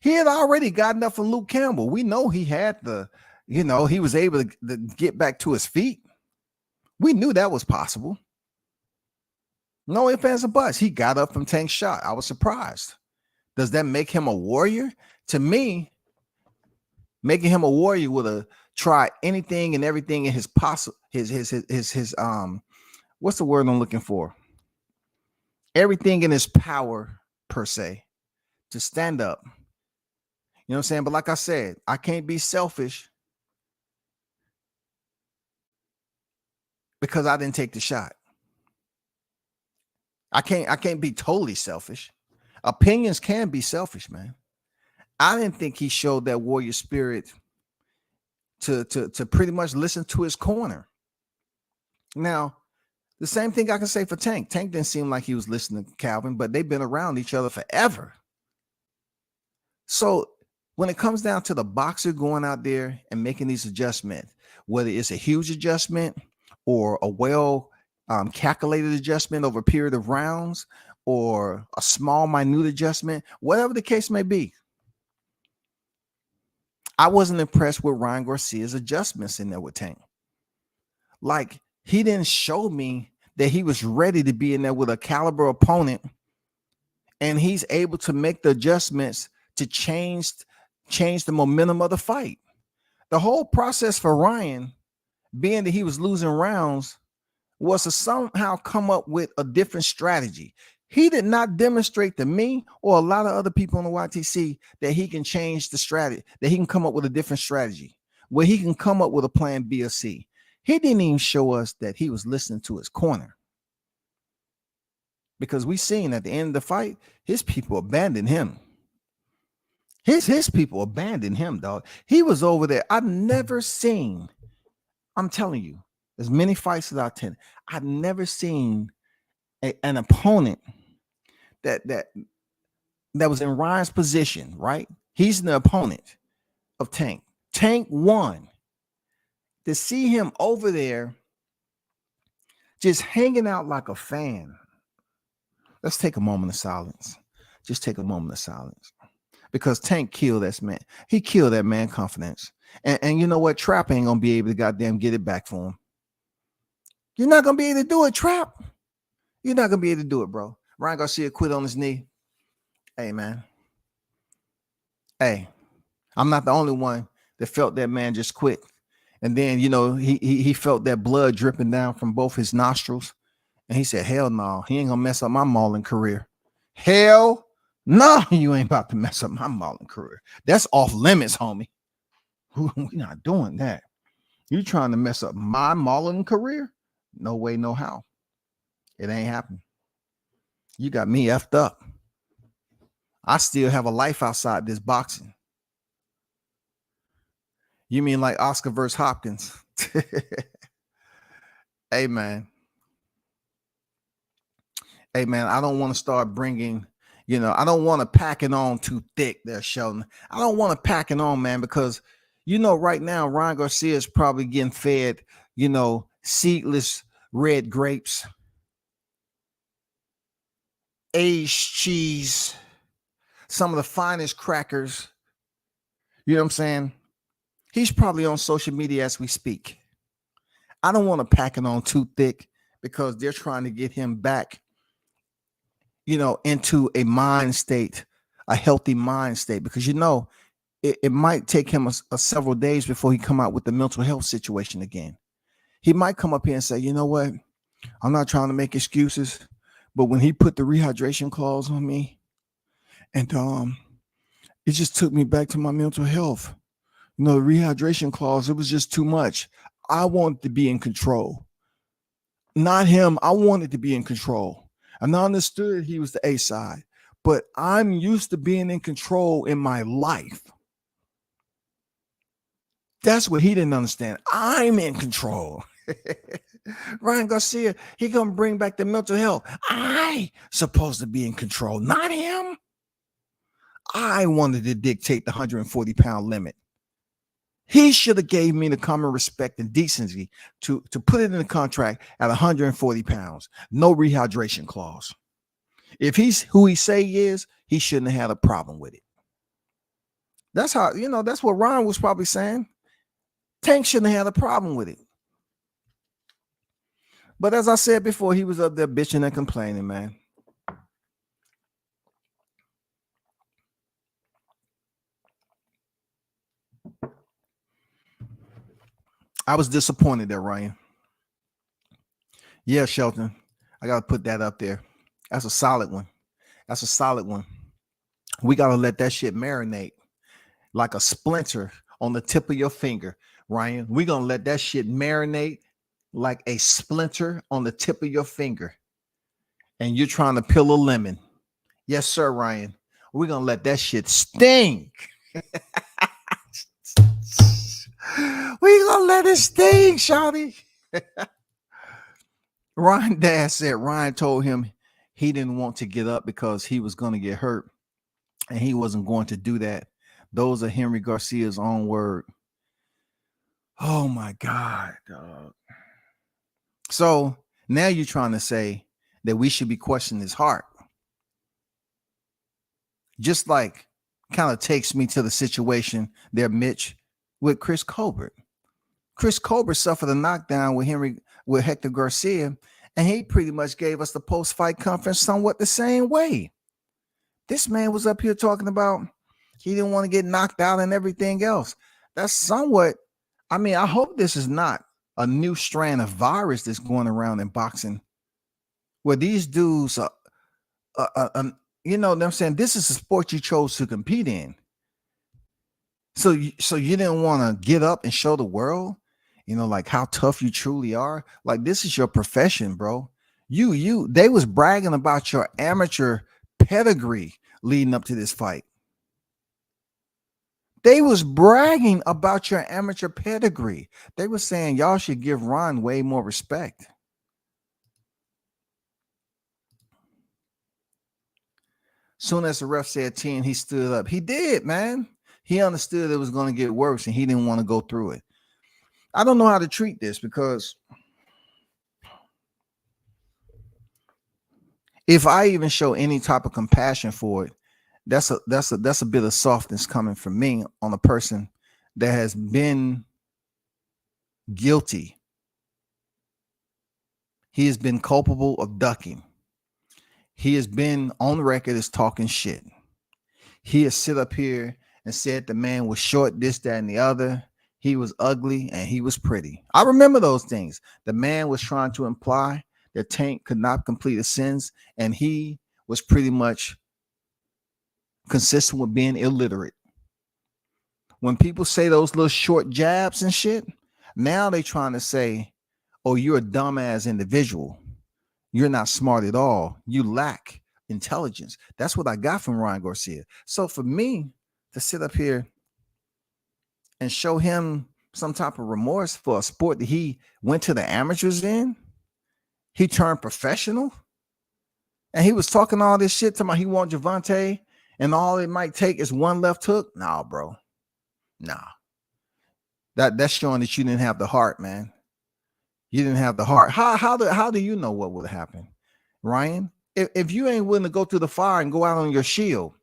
he had already gotten up from Luke Campbell. We know he had he was able to get back to his feet. We knew that was possible. No ifs, ands, or buts. He got up from Tank's shot. I was surprised. Does that make him a warrior? To me, making him a warrior would have tried anything and everything in his possible, his what's the word I'm looking for? Everything in his power, per se, to stand up. You know what I'm saying? But like I said, I can't be selfish because I didn't take the shot. I can't be totally selfish. Opinions can be selfish, man. I didn't think he showed that warrior spirit to pretty much listen to his corner. Now, the same thing I can say for Tank. Tank didn't seem like he was listening to Calvin, but they've been around each other forever. So when it comes down to the boxer going out there and making these adjustments, whether it's a huge adjustment or a well calculated adjustment over a period of rounds or a small, minute adjustment, whatever the case may be, I wasn't impressed with Ryan Garcia's adjustments in there with Tank. Like, he didn't show me that he was ready to be in there with a caliber opponent, and he's able to make the adjustments to change the momentum of the fight. The whole process for Ryan, being that he was losing rounds, was to somehow come up with a different strategy. He did not demonstrate to me or a lot of other people in the YTC that he can change the strategy, that he can come up with a different strategy, where he can come up with a plan B or C. He didn't even show us that he was listening to his corner. Because we seen at the end of the fight, his people abandoned him. His people abandoned him, dog. He was over there. I've never seen, I'm telling you, as many fights as I attended, I've never seen an opponent that was in Ryan's position, right? He's the opponent of Tank. Tank won. To see him over there just hanging out like a fan. Let's take a moment of silence. Just take a moment of silence. Because Tank killed that man. He killed that man confidence. And you know what? Trap ain't gonna be able to goddamn get it back for him. You're not gonna be able to do it, Trap. You're not gonna be able to do it, bro. Ryan Garcia quit on his knee. Hey, man. Hey, I'm not the only one that felt that man just quit. And then, you know, he felt that blood dripping down from both his nostrils. And he said, hell no, he ain't gonna mess up my mauling career. Hell no, you ain't about to mess up my mauling career. That's off limits, homie. We're not doing that. You trying to mess up my mauling career? No way, no how. It ain't happening. You got me effed up. I still have a life outside this boxing. You mean like Oscar versus Hopkins? Hey, man. Hey, man, I don't want to start bringing, you know, I don't want to pack it on too thick there, Sheldon. I don't want to pack it on, man, because, you know, right now, Ryan Garcia is probably getting fed, you know, seedless red grapes, aged cheese, some of the finest crackers. You know what I'm saying? He's probably on social media as we speak. I don't want to pack it on too thick because they're trying to get him back, you know, into a mind state, a healthy mind state, because, you know, it might take him a several days before he come out with the mental health situation again. He might come up here and say, you know what? I'm not trying to make excuses, but when he put the rehydration clause on me and it just took me back to my mental health. You know, the rehydration clause, it was just too much. I wanted to be in control. Not him. I wanted to be in control. And I understood he was the A side, but I'm used to being in control in my life. That's what he didn't understand. I'm in control. Ryan Garcia, he gonna bring back the mental health. I supposed to be in control, not him. I wanted to dictate the 140-pound limit. He should have gave me the common respect and decency to put it in the contract at 140 pounds. No rehydration clause. If he's who he say he is, he shouldn't have had a problem with it. That's how, you know, that's what Ryan was probably saying. Tank shouldn't have had a problem with it. But as I said before, he was up there bitching and complaining, man. I was disappointed there, Ryan. Yeah, Shelton. I got to put that up there. That's a solid one. That's a solid one. We got to let that shit marinate like a splinter on the tip of your finger, Ryan. We're going to let that shit marinate like a splinter on the tip of your finger. And you're trying to peel a lemon. Yes, sir, Ryan. We're going to let that shit sting. We gonna let it sting, shawty. Ryan Dad said Ryan told him he didn't want to get up because he was going to get hurt and he wasn't going to do that. Those are Henry Garcia's own word. Oh my God, dog. So now you're trying to say that we should be questioning his heart. Just like kind of takes me to the situation there, Mitch, with Chris Colbert. Chris Colbert suffered a knockdown with Hector Garcia, and he pretty much gave us the post-fight conference somewhat the same way. This man was up here talking about he didn't want to get knocked out and everything else. That's somewhat, I mean, I hope this is not a new strand of virus that's going around in boxing where these dudes are, you know what I'm saying? This is a sport you chose to compete in. So you didn't want to get up and show the world, you know, like how tough you truly are. Like, this is your profession, bro. They was bragging about your amateur pedigree leading up to this fight. They was bragging about your amateur pedigree. They were saying y'all should give Ron way more respect. Soon as the ref said 10, he stood up. He did, man. He understood it was going to get worse and he didn't want to go through it. I don't know how to treat this because if I even show any type of compassion for it, that's a bit of softness coming from me on a person that has been guilty. He has been culpable of ducking. He has been on record as talking shit. He has sit up here and said the man was short, this, that, and the other. He was ugly and he was pretty. I remember those things. The man was trying to imply that Tank could not complete his sins, and he was pretty much consistent with being illiterate. When people say those little short jabs and shit, now they trying to say, oh, you're a dumbass individual. You're not smart at all. You lack intelligence. That's what I got from Ryan Garcia. So for me to sit up here and show him some type of remorse for a sport that he went to the amateurs in, he turned professional, and he was talking all this shit to me. He want Javante, and all it might take is one left hook. Nah, bro. Nah. That's showing that you didn't have the heart, man. You didn't have the heart. How do you know what would happen, Ryan? If you ain't willing to go through the fire and go out on your shield,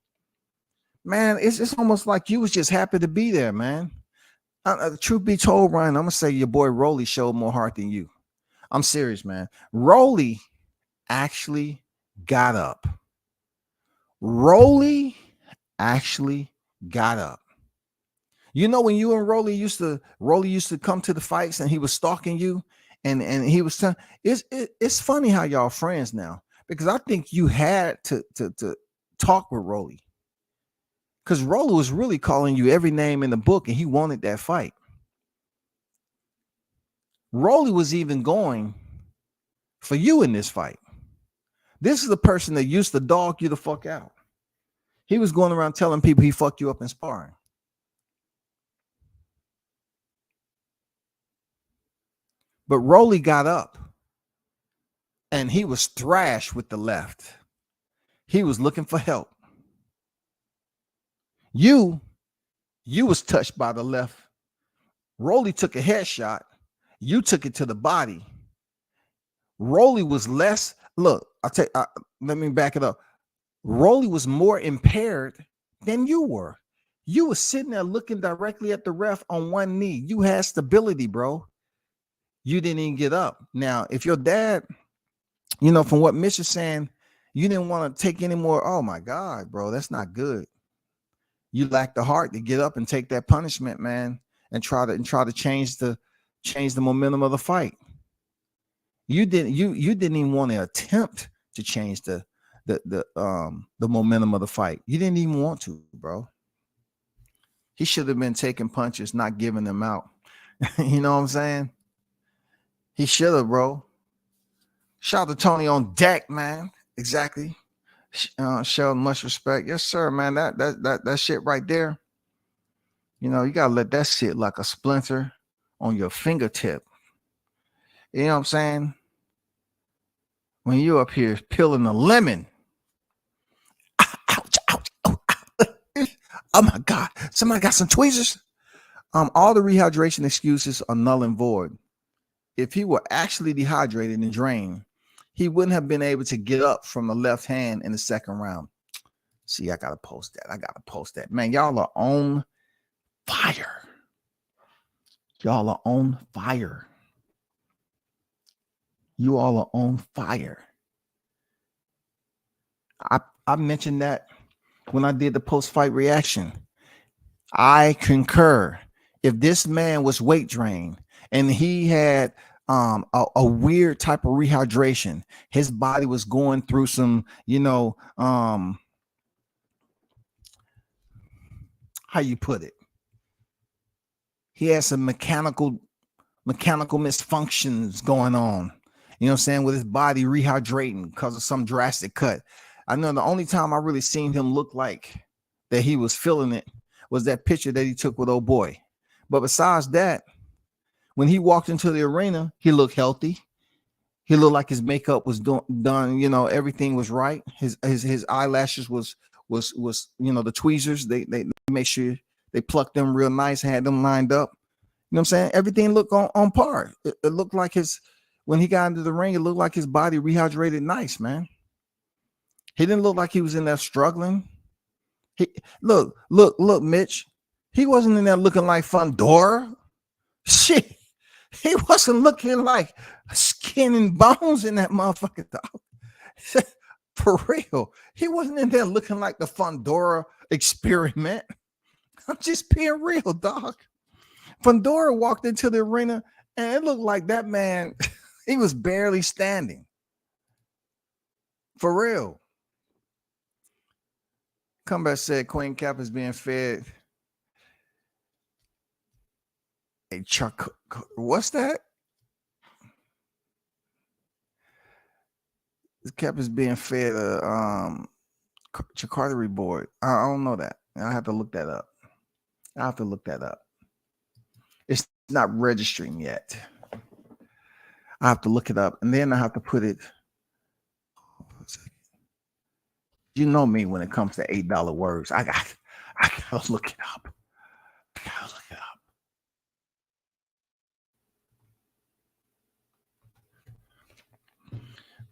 man, it's almost like you was just happy to be there, man. Truth be told, Ryan, I'm gonna say your boy Rolly showed more heart than you. I'm serious, man. Rolly actually got up. Rolly actually got up. You know, when you and Rolly used to come to the fights and he was stalking you, and he was telling, it's funny how y'all friends now, because I think you had to talk with Rolly, because Rolly was really calling you every name in the book and he wanted that fight. Rolly was even going for you in this fight. This is the person that used to dog you the fuck out. He was going around telling people he fucked you up in sparring. But Rolly got up and he was thrashed with the left. He was looking for help. You was touched by the left. Rolly took a headshot. You took it to the body. Rolly was less. Look, let me back it up. Rolly was more impaired than you were. You were sitting there looking directly at the ref on one knee. You had stability, bro. You didn't even get up. Now, if your dad, you know, from what Mitch is saying, you didn't want to take any more. Oh my God, bro, that's not good. You lack the heart to get up and take that punishment, man, and try to change the momentum of the fight. You didn't even want to attempt to change the momentum of the fight. You didn't even want to, bro. He should have been taking punches, not giving them out. You know what I'm saying? He should have, bro. Shout out to Tony on deck, man. Exactly. Show much respect. Yes, sir, man. That shit right there. You know, you gotta let that sit like a splinter on your fingertip. You know what I'm saying? When you up here peeling a lemon. Ouch, ouch, ouch, ouch. Oh my God. Somebody got some tweezers. All the rehydration excuses are null and void. If he were actually dehydrated and drained, he wouldn't have been able to get up from the left hand in the second round. See, I gotta post that. Man, y'all are on fire. Y'all are on fire. You all are on fire. I mentioned that when I did the post-fight reaction. I concur. If this man was weight drained and he had a weird type of rehydration, his body was going through some, you know, how you put it? He had some mechanical misfunctions going on. You know what I'm saying? With his body rehydrating because of some drastic cut. I know the only time I really seen him look like that he was feeling it was that picture that he took with old boy. But besides that, when he walked into the arena, he looked healthy. He looked like his makeup was done. You know, everything was right. His eyelashes was the tweezers. They make sure they plucked them real nice, had them lined up. You know what I'm saying? Everything looked on par. It looked like when he got into the ring, it looked like his body rehydrated nice, man. He didn't look like he was in there struggling. Look, Mitch. He wasn't in there looking like Fundora. Shit. He wasn't looking like skin and bones in that motherfucker, dog. For real. He wasn't in there looking like the Fundora experiment. I'm just being real, dog. Fundora walked into the arena and it looked like that man, he was barely standing. For real. Comeback said Queen Cap is being fed a chuck. What's that? This Cap is being fed a charcuterie board. I don't know that. I have to look that up. It's not registering yet. I have to look it up, and then I have to put it. You know me when it comes to $8 words. I gotta look it up.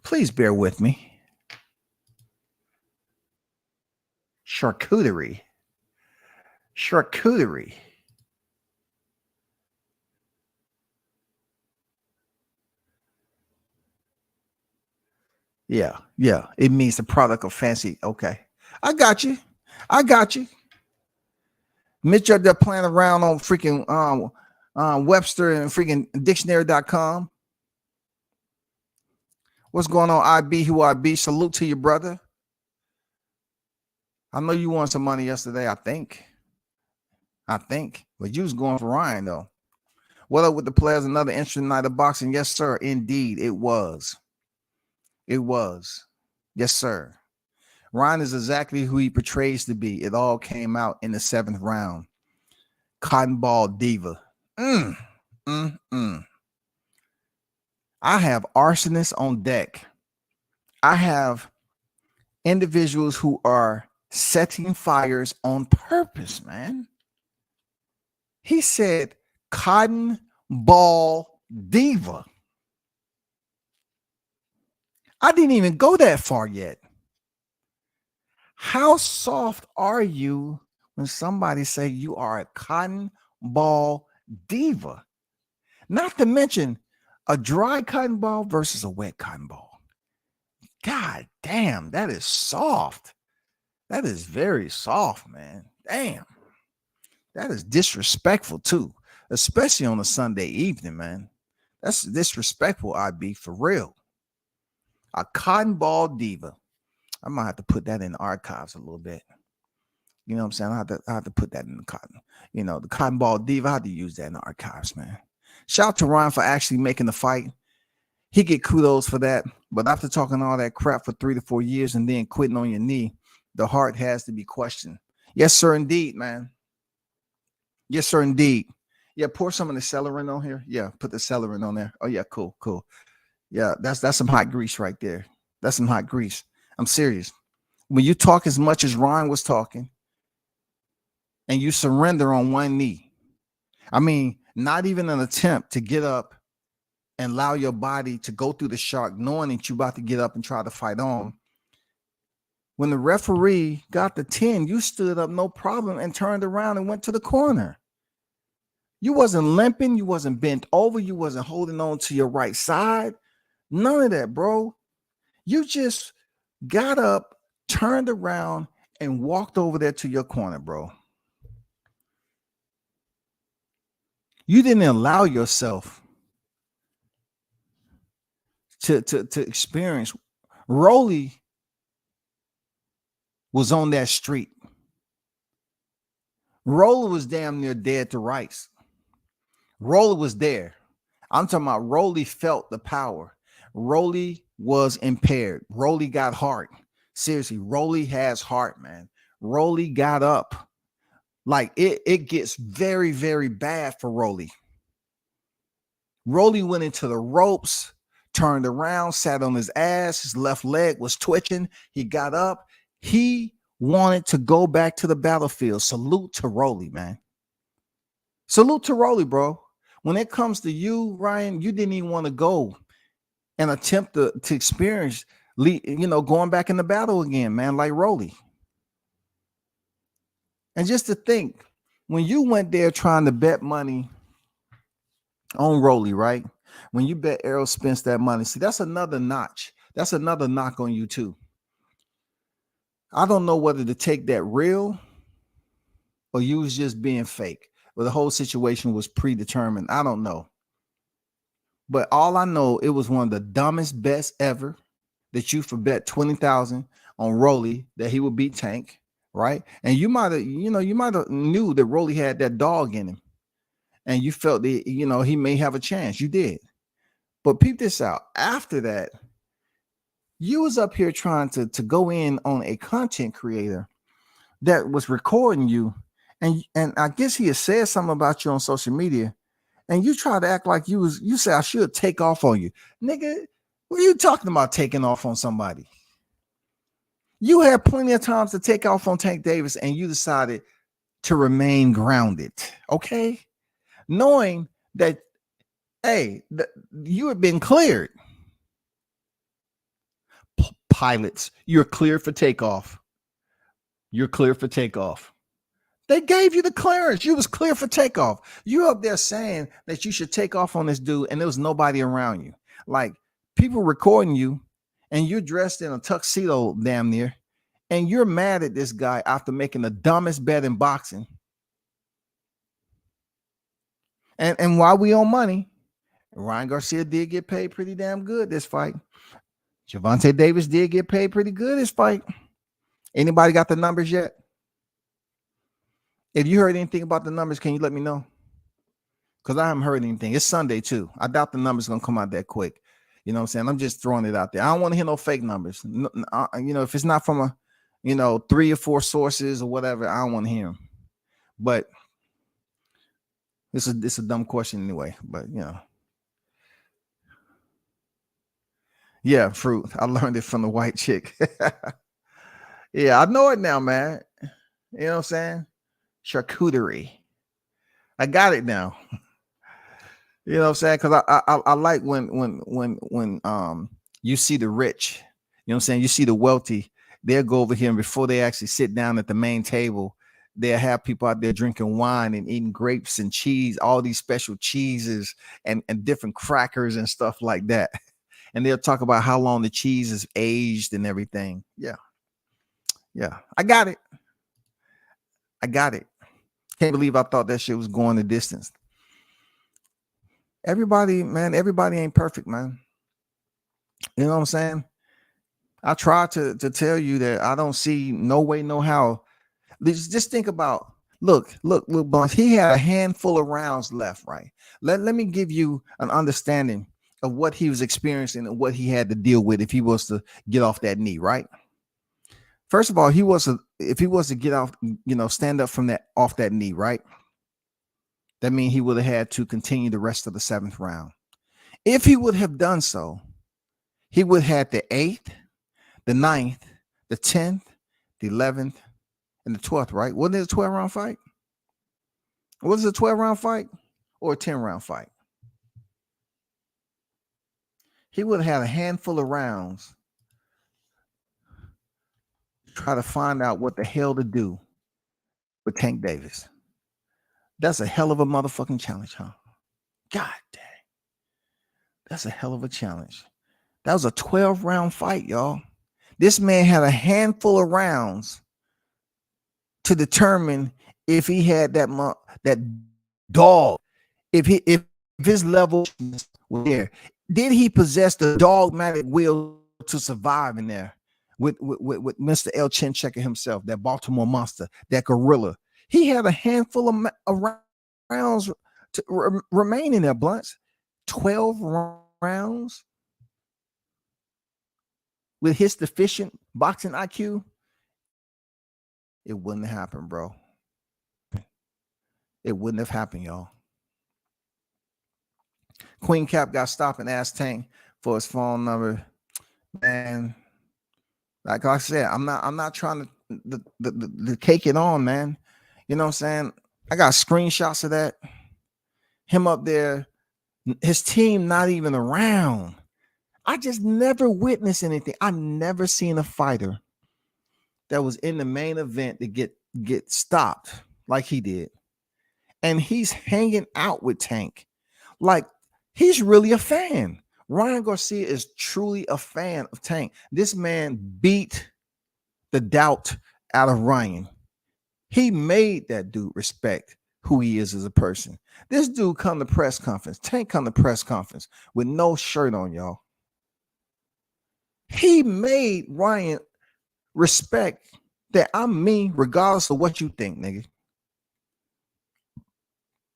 Please bear with me. Charcuterie. Yeah. It means the product of fancy. Okay. I got you. Mitch up there playing around on freaking Webster and freaking dictionary.com. What's going on, IB? Who IB? Salute to you, brother. I know you won some money yesterday, I think. But you was going for Ryan, though. What up with the players? Another interesting night of boxing. Yes, sir. Indeed, it was. Yes, sir. Ryan is exactly who he portrays to be. It all came out in the 7th round. Cotton ball diva. I have arsonists on deck. I have individuals who are setting fires on purpose, man. He said cotton ball diva. I didn't even go that far yet. How soft are you when somebody say you are a cotton ball diva? Not to mention a dry cotton ball versus a wet cotton ball. God damn, that is soft. That is very soft, man. Damn. That is disrespectful too, especially on a Sunday evening, man. That's disrespectful, IB, for real. A cotton ball diva. I might have to put that in the archives a little bit. You know what I'm saying? I have to put that in the cotton. You know, the cotton ball diva, I have to use that in the archives, man. Shout out to Ryan for actually making the fight. He get kudos for that. But after talking all that crap for 3 to 4 years and then quitting on your knee, the heart has to be questioned. Yes, sir, indeed, man. Yes, sir, indeed. Yeah, pour some of the celery on here. Yeah, put the celery on there. Oh, yeah, cool. Yeah, that's some hot grease right there. That's some hot grease. I'm serious. When you talk as much as Ryan was talking and you surrender on one knee, I mean, not even an attempt to get up and allow your body to go through the shock, knowing that you're about to get up and try to fight on. When the referee got the 10, you stood up no problem and turned around and went to the corner. You wasn't limping. You wasn't bent over. You wasn't holding on to your right side. None of that, bro. You just got up, turned around, and walked over there to your corner, bro. You didn't allow yourself to experience. Rolly was on that street. Rolly was damn near dead to rights. Rolly was there. I'm talking about Rolly felt the power. Rolly was impaired. Rolly got heart. Seriously, Rolly has heart, man. Rolly got up Like it gets very, very bad for Rolly. Rolly went into the ropes, turned around, sat on his ass. His left leg was twitching. He got up. He wanted to go back to the battlefield. Salute to Rolly, man. Salute to Rolly, bro. When it comes to you, Ryan, you didn't even want to go and attempt to experience, going back in the battle again, man, like Rolly. And just to think, when you went there trying to bet money on Rolly, right? When you bet Errol Spence that money, see, that's another notch. That's another knock on you too. I don't know whether to take that real or you was just being fake. Well, the whole situation was predetermined. I don't know. But all I know, it was one of the dumbest bets ever that you for bet 20,000 on Rolly that he would beat Tank, right? And you might have knew that Rolly had that dog in him. And you felt that, he may have a chance. You did. But peep this out. After that, you was up here trying to go in on a content creator that was recording you. And I guess he had said something about you on social media. And you try to act like you said, I should take off on you. Nigga, what are you talking about taking off on somebody? You had plenty of times to take off on Tank Davis and you decided to remain grounded. Okay. Knowing that, hey, you had been cleared. Pilots, you're cleared for takeoff. You're clear for takeoff. They gave you the clearance. You was clear for takeoff. You up there saying that you should take off on this dude and there was nobody around you. Like people recording you and you're dressed in a tuxedo damn near and you're mad at this guy after making the dumbest bet in boxing. And while we on money, Ryan Garcia did get paid pretty damn good this fight. Gervonta Davis did get paid pretty good this fight. Anybody got the numbers yet? If you heard anything about the numbers, can you let me know? Because I haven't heard anything. It's Sunday too. I doubt the numbers going to come out that quick. You know what I'm saying? I'm just throwing it out there. I don't want to hear no fake numbers. If it's not from 3 or 4 sources or whatever, I don't want to hear them. But it's a dumb question anyway. But yeah, fruit. I learned it from the white chick. Yeah, I know it now, man. You know what I'm saying? Charcuterie. I got it now. You know what I'm saying? Because I like when you see the rich, you know what I'm saying? You see the wealthy, they'll go over here and before they actually sit down at the main table, they'll have people out there drinking wine and eating grapes and cheese, all these special cheeses and different crackers and stuff like that. And they'll talk about how long the cheese is aged and everything. Yeah. Yeah. I got it. Can't believe I thought that shit was going the distance. Everybody ain't perfect, man. You know what I'm saying? I try to tell you that I don't see no way, no how. Just think about, look, Bunch. He had a handful of rounds left, right? Let me give you an understanding of what he was experiencing and what he had to deal with if he was to get off that knee, right? First of all, if he was to get off, stand up from off that knee, right? That means he would have had to continue the rest of the 7th round. If he would have done so, he would have had the 8th, the 9th, the 10th, the 11th, and the 12th, right? Wasn't it a 12-round fight? Was it a 12-round fight or a 10-round fight? He would have had a handful of rounds to try to find out what the hell to do with Tank Davis. That's a hell of a motherfucking challenge, huh? God dang. That's a hell of a challenge. That was a 12-round fight, y'all. This man had a handful of rounds to determine if he had that dog, if his level was there. Did he possess the dogmatic will to survive in there with Mr. El Chin Checker himself, that Baltimore monster, that gorilla? He had a handful of rounds to remain in there, Blunts. 12 rounds with his deficient boxing IQ. It wouldn't happen, bro. it wouldn't have happened, y'all. Queen Cap got stopped and asked Tank for his phone number. Man, like I said, I'm not trying to the cake it on, man. You know what I'm saying? I got screenshots of that. Him up there, his team not even around. I just never witnessed anything. I never seen a fighter that was in the main event to get stopped like he did. And he's hanging out with Tank. Like he's really a fan. Ryan Garcia is truly a fan of Tank. This man beat the doubt out of Ryan. He made that dude respect who he is as a person. This dude come to press conference. Tank come to press conference with no shirt on, y'all. He made Ryan respect that I'm me regardless of what you think, nigga.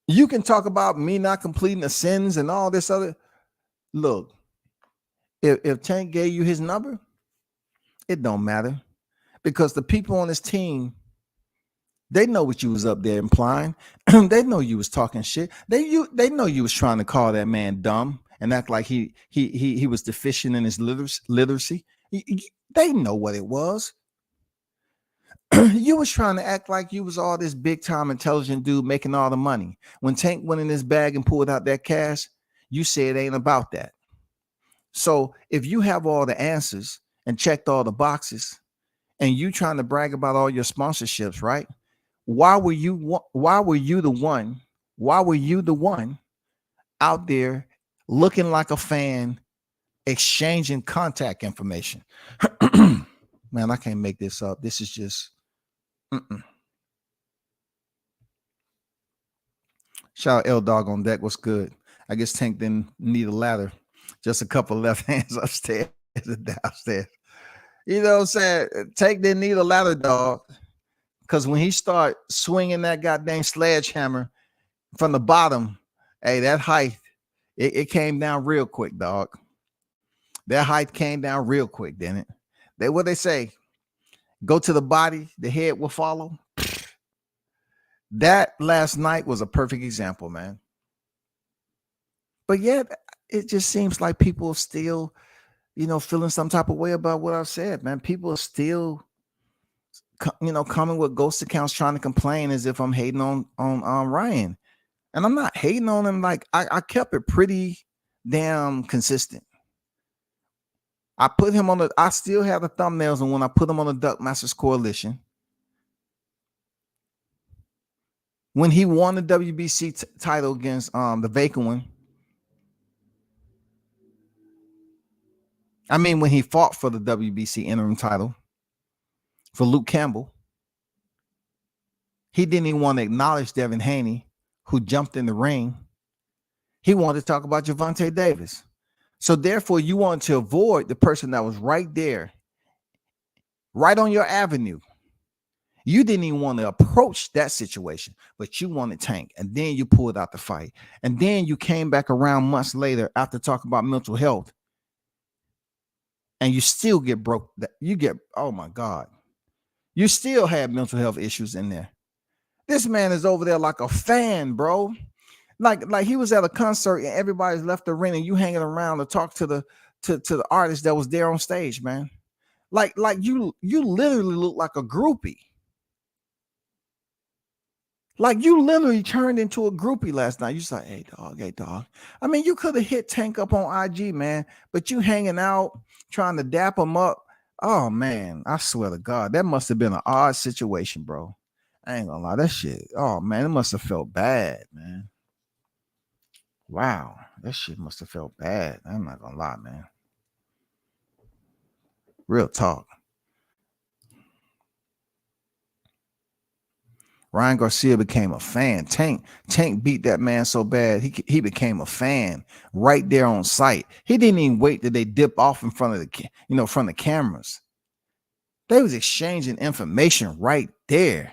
You can talk about me not completing the sins and all this other. Look, if Tank gave you his number, it don't matter because the people on his team, they know what you was up there implying. They know you was talking shit. They know you was trying to call that man dumb and act like he was deficient in his literacy. They know what it was. You was trying to act like you was all this big time intelligent dude making all the money. When Tank went in his bag and pulled out that cash, you said it ain't about that. So if you have all the answers and checked all the boxes and you trying to brag about all your sponsorships, right? Why were you the one out there looking like a fan exchanging contact information? Man, I can't make this up. This is just Shout out L Dog on deck. What's good? I guess Tank didn't need a ladder. Just a couple left hands upstairs and downstairs. You know what I'm saying? Tank didn't need a ladder, dog. Because when he start swinging that goddamn sledgehammer from the bottom, hey, that height, it came down real quick, dog. That height came down real quick, didn't it? What they say, go to the body, the head will follow. That last night was a perfect example, man. But yet, it just seems like people are still, feeling some type of way about what I've said, man. People are still, coming with ghost accounts trying to complain as if I'm hating on Ryan. And I'm not hating on him. Like, I kept it pretty damn consistent. I put him on I still have the thumbnails, and when I put him on the Duck Masters Coalition, when he won the WBC title against the vacant one, I mean, when he fought for the WBC interim title for Luke Campbell, he didn't even want to acknowledge Devin Haney, who jumped in the ring. He wanted to talk about Gervonta Davis. So therefore, you want to avoid the person that was right there, right on your avenue. You didn't even want to approach that situation, but you wanted Tank. And then you pulled out the fight. And then you came back around months later after talking about mental health. And you still get broke. Oh my God. You still have mental health issues in there. This man is over there like a fan, bro. Like he was at a concert and everybody's left the ring and you hanging around to talk to the artist that was there on stage, man. Like you literally look like a groupie. Like you literally turned into a groupie last night. You said, hey dog. I mean, you could have hit Tank up on IG, man, but you hanging out, trying to dap him up. Oh man, I swear to God, that must have been an odd situation, bro. I ain't gonna lie, that shit. Oh man, it must have felt bad, man. Wow, that shit must have felt bad. I'm not gonna lie, man. Real talk. Ryan Garcia became a fan. Tank beat that man so bad he became a fan right there on site. He didn't even wait till they dip off in front of the cameras. They was exchanging information right there.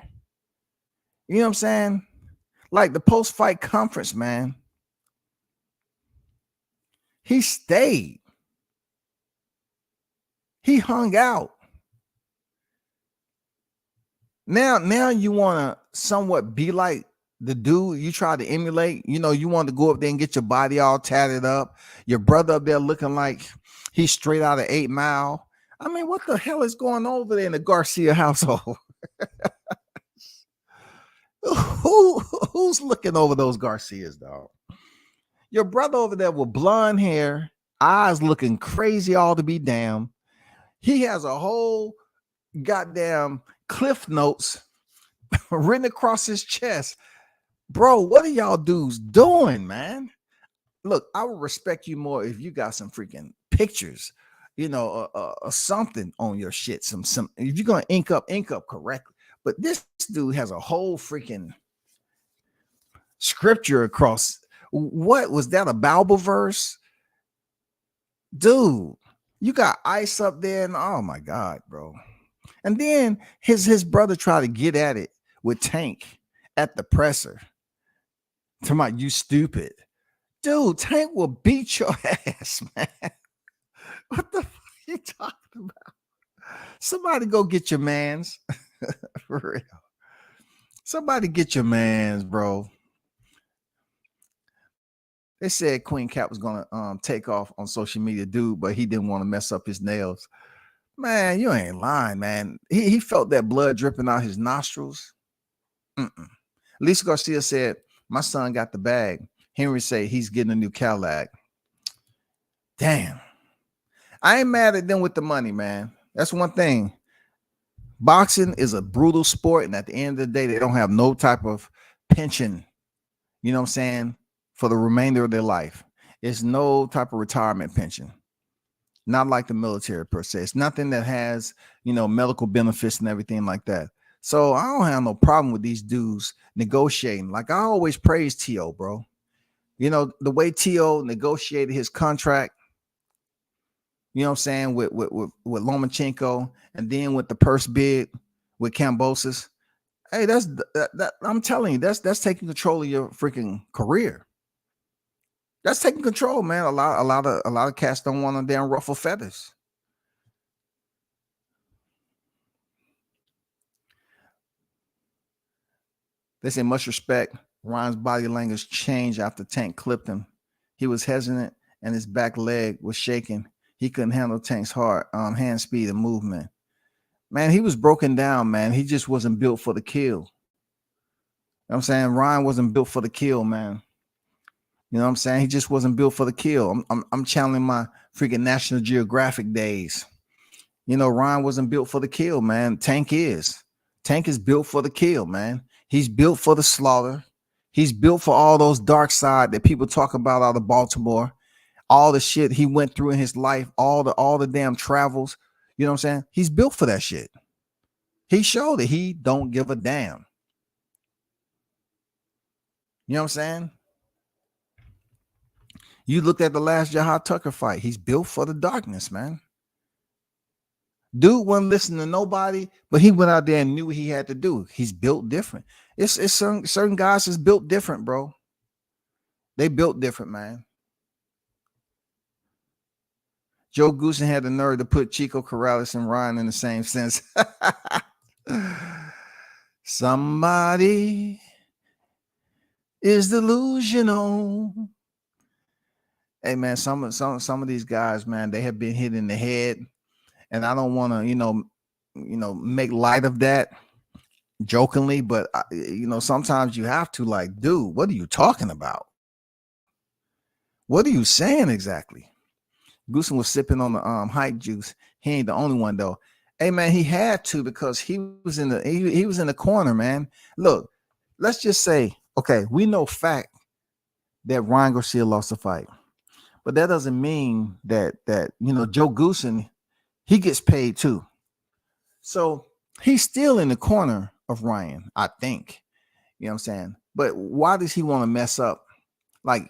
You know what I'm saying? Like the post-fight conference, man. He stayed. He hung out. Now you want to somewhat be like the dude you try to emulate, you want to go up there and get your body all tatted up, your brother up there looking like he's straight out of 8 Mile. I mean, what the hell is going on over there in the Garcia household? Who's looking over those Garcias, dog? Your brother over there with blonde hair, eyes looking crazy all to be damn. He has a whole goddamn Cliff Notes written across his chest. Bro, what are y'all dudes doing, man? Look, I would respect you more if you got some freaking pictures, something on your shit. Some if you're gonna ink up correctly. But this dude has a whole freaking scripture across. What was that? A Bible verse? Dude, you got ice up there, and oh my God, bro. And then his brother tried to get at it with Tank at the presser. Talking about you stupid. Dude, Tank will beat your ass, man. What the fuck are you talking about? Somebody go get your mans. For real. Somebody get your mans, bro. They said Queen Cat was gonna take off on social media, dude, but he didn't want to mess up his nails. Man, you ain't lying, man. He felt that blood dripping out his nostrils. Lisa Garcia said, my son got the bag. Henry said he's getting a new Cadillac. Damn. I ain't mad at them with the money, man. That's one thing. Boxing is a brutal sport, and at the end of the day, they don't have no type of pension, you know what I'm saying, for the remainder of their life. It's no type of retirement pension. Not like the military per se. It's nothing that has, medical benefits and everything like that. So I don't have no problem with these dudes negotiating. Like I always praise T.O., bro. The way T.O. negotiated his contract, you know what I'm saying, with Lomachenko, and then with the purse bid with Kambosos. Hey, that I'm telling you, that's taking control of your freaking career. That's taking control, man. A lot of cats don't want to damn ruffle feathers. They say much respect. Ryan's body language changed after Tank clipped him. He was hesitant and his back leg was shaking. He couldn't handle Tank's hard hand speed and movement. Man, he was broken down, man. He just wasn't built for the kill. You know what I'm saying? Ryan wasn't built for the kill, man. You know what I'm saying? He just wasn't built for the kill. I'm channeling my freaking National Geographic days. Ryan wasn't built for the kill, man. Tank is. Tank is built for the kill, man. He's built for the slaughter. He's built for all those dark side that people talk about out of Baltimore. All the shit he went through in his life, all the damn travels. You know what I'm saying? He's built for that shit. He showed that he don't give a damn. You know what I'm saying? You looked at the last Jahad Tucker fight. He's built for the darkness, man. Dude wasn't listening to nobody, but he went out there and knew what he had to do. He's built different. It's certain guys is built different, bro. They built different, man. Joe Goosen had the nerve to put Chico Corrales and Ryan in the same sense. Somebody is delusional. Hey man, some of these guys, man, they have been hit in the head, and I don't want to, make light of that jokingly, but sometimes you have to, like, dude, what are you talking about? What are you saying exactly? Goosen was sipping on the hype juice. He ain't the only one though. Hey man, he had to, because he was in the corner, man. Look, let's just say, okay, we know fact that Ryan Garcia lost the fight. But that doesn't mean that Joe Goosen, he gets paid too. So he's still in the corner of Ryan, I think. You know what I'm saying? But why does he want to mess up? Like,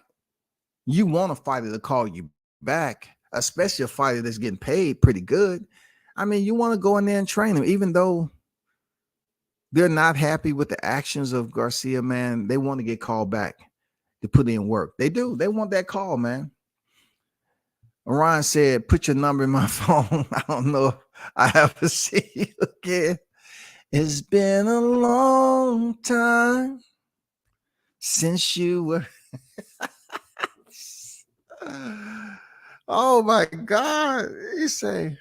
you want a fighter to call you back, especially a fighter that's getting paid pretty good. I mean, you want to go in there and train him, even though they're not happy with the actions of Garcia, man. They want to get called back to put in work. They do. They want that call, man. Ryan said, put your number in my phone. I don't know if I have to see you again. It's been a long time. since you were. Oh my God. He say,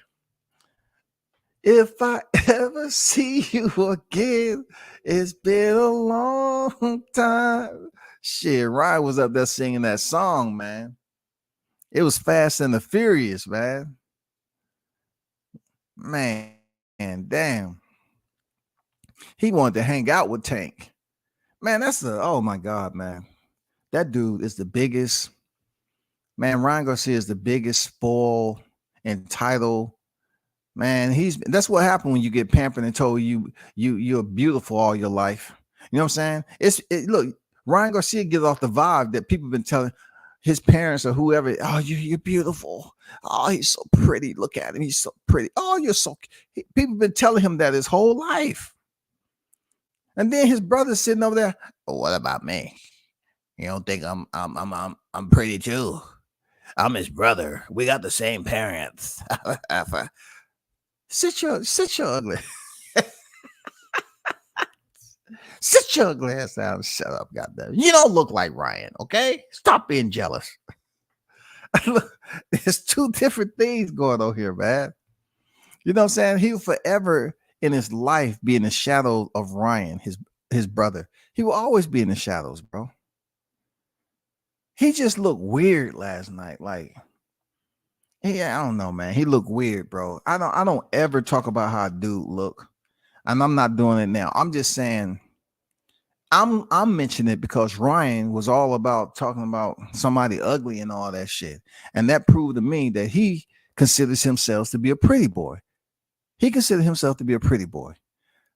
if I ever see you again, it's been a long time. Shit, Ryan was up there singing that song, man. It was Fast and the Furious, man. Man, damn. He wanted to hang out with Tank. Man, oh my God, man. That dude is the biggest. Man, Ryan Garcia is the biggest spoil, entitled. Man, that's what happened when you get pampered and told you're beautiful all your life. You know what I'm saying? Look, Ryan Garcia gives off the vibe that people have been telling his parents or whoever, oh, you're beautiful. Oh, he's so pretty. Look at him. He's so pretty. Oh, people have been telling him that his whole life. And then his brother's sitting over there. Oh, what about me? You don't think I'm pretty too? I'm his brother. We got the same parents. Sit your ugly. Sit your ugly ass down. Shut up, goddamn. You don't look like Ryan, okay? Stop being jealous. There's two different things going on here, man. You know what I'm saying? He will forever in his life be in the shadow of Ryan, his brother. He will always be in the shadows, bro. He just looked weird last night. Like, yeah, I don't know, man. He looked weird, bro. I don't ever talk about how a dude look. And I'm not doing it now. I'm just saying I'm mentioning it because Ryan was all about talking about somebody ugly and all that shit. And that proved to me that he considers himself to be a pretty boy. He considered himself to be a pretty boy.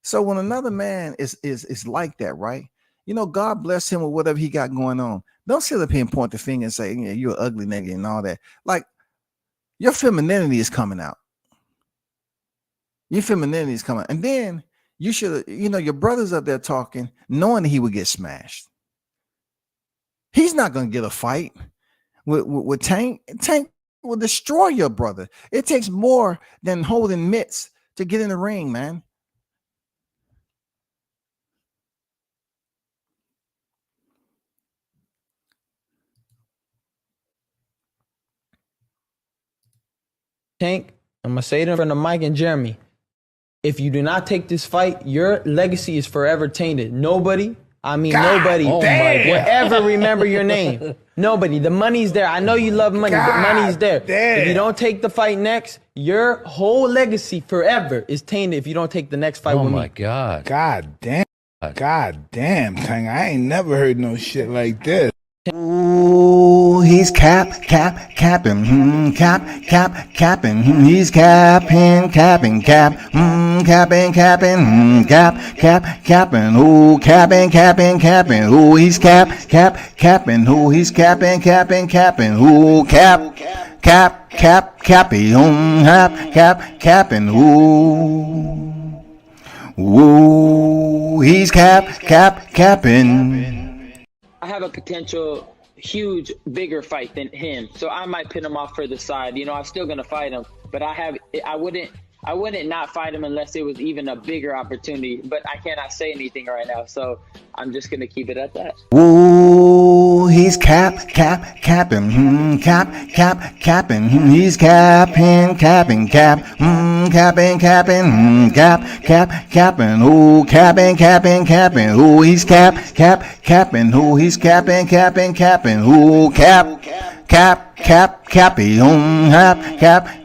So when another man is like that, right? You know, God bless him with whatever he got going on. Don't sit up here and point the finger and say, yeah, you're an ugly nigga and all that. Like, your femininity is coming out. Your femininity is coming. And then you should, your brother's up there talking, knowing he would get smashed. He's not going to get a fight with Tank. Tank will destroy your brother. It takes more than holding mitts to get in the ring, man. Tank, I'm going to say it in front of Mike and Jeremy. If you do not take this fight, your legacy is forever tainted. Nobody will ever remember your name. Nobody. The money's there. I know you love money, but money's there. Damn. If you don't take the fight next, your whole legacy forever is tainted if you don't take the next fight with me. Oh, my God. God damn. God damn, Tank. I ain't never heard no shit like this. Ooh, he's capping, capping, he's capping, capping, ooh, capping, ooh, he's capping, ooh, he's capping, ooh, capping, ooh, he's capping. I have a potential huge, bigger fight than him, so I might pin him off for the side. I'm still gonna fight him, but I wouldn't not fight him unless it was even a bigger opportunity. But I cannot say anything right now, so I'm just gonna keep it at that. Ooh, he's capping, he's capping, ooh, capping, ooh, he's capping, ooh, he's capping, ooh,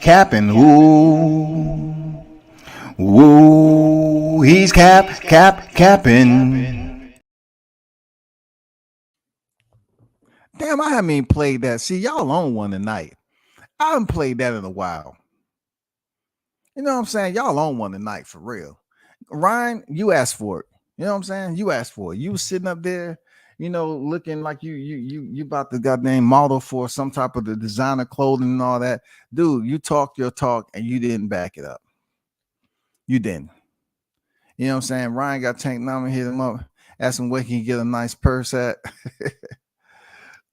capping, ooh, he's capping. Damn, I haven't even played that. See, y'all on one tonight. I haven't played that in a while. You know what I'm saying? Y'all on one tonight for real. Ryan, you asked for it. You know what I'm saying? You asked for it. You was sitting up there, looking like you about to goddamn model for some type of the designer clothing and all that. Dude, you talked your talk and you didn't back it up. You didn't. You know what I'm saying? Ryan got Tank number, hit him up, asked him where he can get a nice purse at.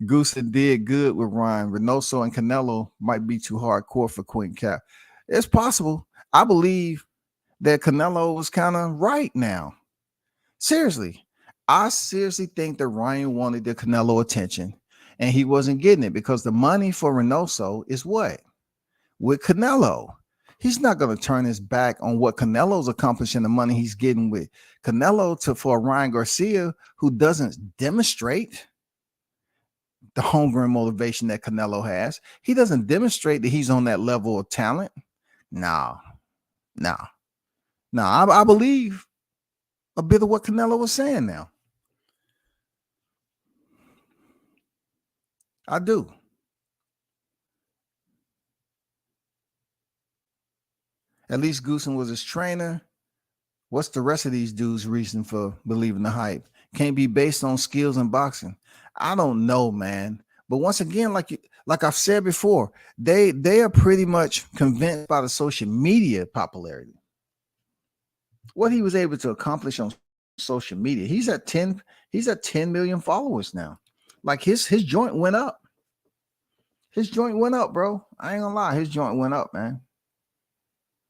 Goose did good with Ryan. Reynoso and Canelo might be too hardcore for Quentin Cap. It's possible. I believe that Canelo was kind of right now. Seriously. I seriously think that Ryan wanted the Canelo attention and he wasn't getting it because the money for Reynoso is what? With Canelo. He's not going to turn his back on what Canelo's accomplishing, the money he's getting with Canelo for Ryan Garcia, who doesn't demonstrate the hunger and motivation that Canelo has. He doesn't demonstrate that he's on that level of talent. No. I believe a bit of what Canelo was saying now. I do. At least Goosen was his trainer. What's the rest of these dudes' reason for believing the hype? Can't be based on skills in boxing. I don't know, man. But once again, like I've said before, they are pretty much convinced by the social media popularity. What he was able to accomplish on social media. He's at 10 million followers now. Like his joint went up. His joint went up, bro. I ain't gonna lie. His joint went up, man.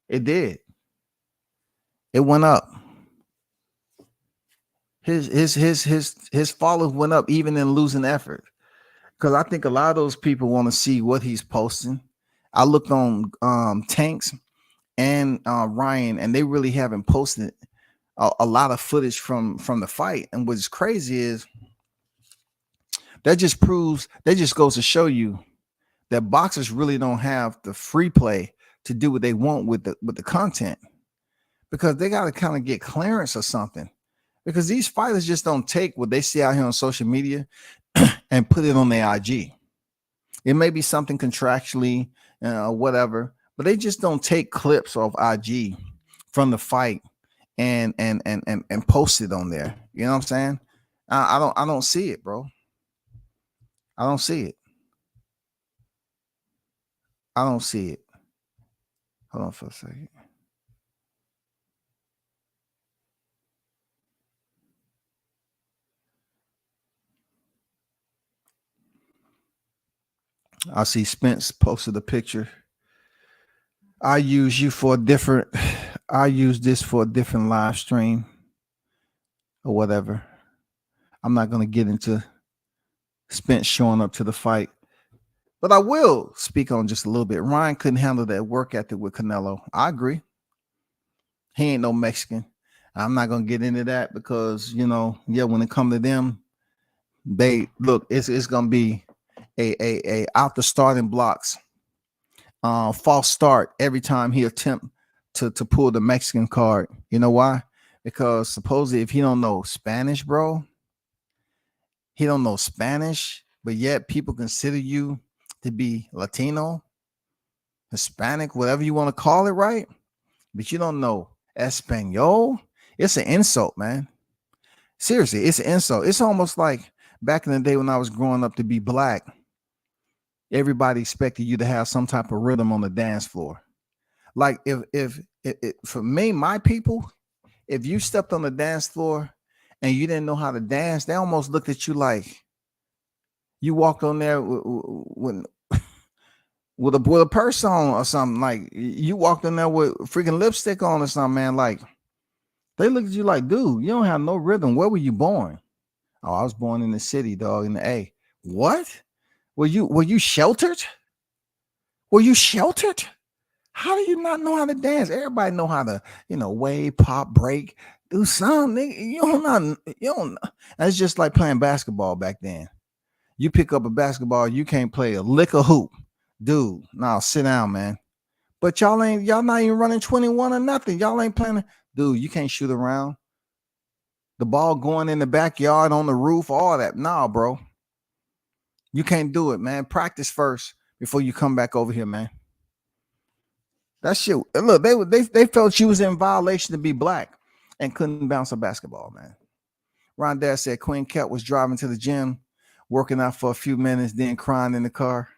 It did. It went up. His followers went up even in losing effort. Because I think a lot of those people want to see what he's posting. I looked on Tanks and Ryan, and they really haven't posted a lot of footage from the fight. And what's crazy is that just goes to show you that boxers really don't have the free play to do what they want with the content, because they got to kind of get clearance or something, because these fighters just don't take what they see out here on social media and put it on their IG. It may be something contractually, whatever, but they just don't take clips off IG from the fight and post it on there. You know what I'm saying? I don't see it, bro. I don't see it. I don't see it. Hold on for a second. I see Spence posted a picture. I use this for a different live stream or whatever. I'm not going to get into Spence showing up to the fight, but I will speak on just a little bit. Ryan couldn't handle that work ethic with Canelo. I agree. He ain't no Mexican. I'm not going to get into that because, when it comes to them, it's going to be a out the starting blocks, false start every time he attempt to pull the Mexican card. You know why? Because supposedly if he don't know Spanish, bro, he don't know Spanish, but yet people consider you to be Latino, Hispanic, whatever you want to call it, right? But you don't know Espanol. It's an insult, man. Seriously, it's an insult. It's almost like back in the day when I was growing up to be black, everybody expected you to have some type of rhythm on the dance floor. Like if for me, my people, if you stepped on the dance floor and you didn't know how to dance, they almost looked at you like you walked on there with a purse on or something. Like you walked on there with freaking lipstick on or something, man. Like they looked at you like, dude, you don't have no rhythm. Where were you born? Oh, I was born in the city, dog, in the A. What? Were you sheltered? Were you sheltered? How do you not know how to dance? Everybody know how to, wave, pop, break, do something. You don't know. That's just like playing basketball back then. You pick up a basketball, you can't play a lick of hoop. Dude, now sit down, man. But y'all not even running 21 or nothing. Y'all ain't playing. Dude, you can't shoot around. The ball going in the backyard, on the roof, all that. Nah, bro. You can't do it, man. Practice first before you come back over here, man. That shit. Look, they felt you was in violation to be black and couldn't bounce a basketball, man. Ron Dad said Queen Cat was driving to the gym, working out for a few minutes, then crying in the car.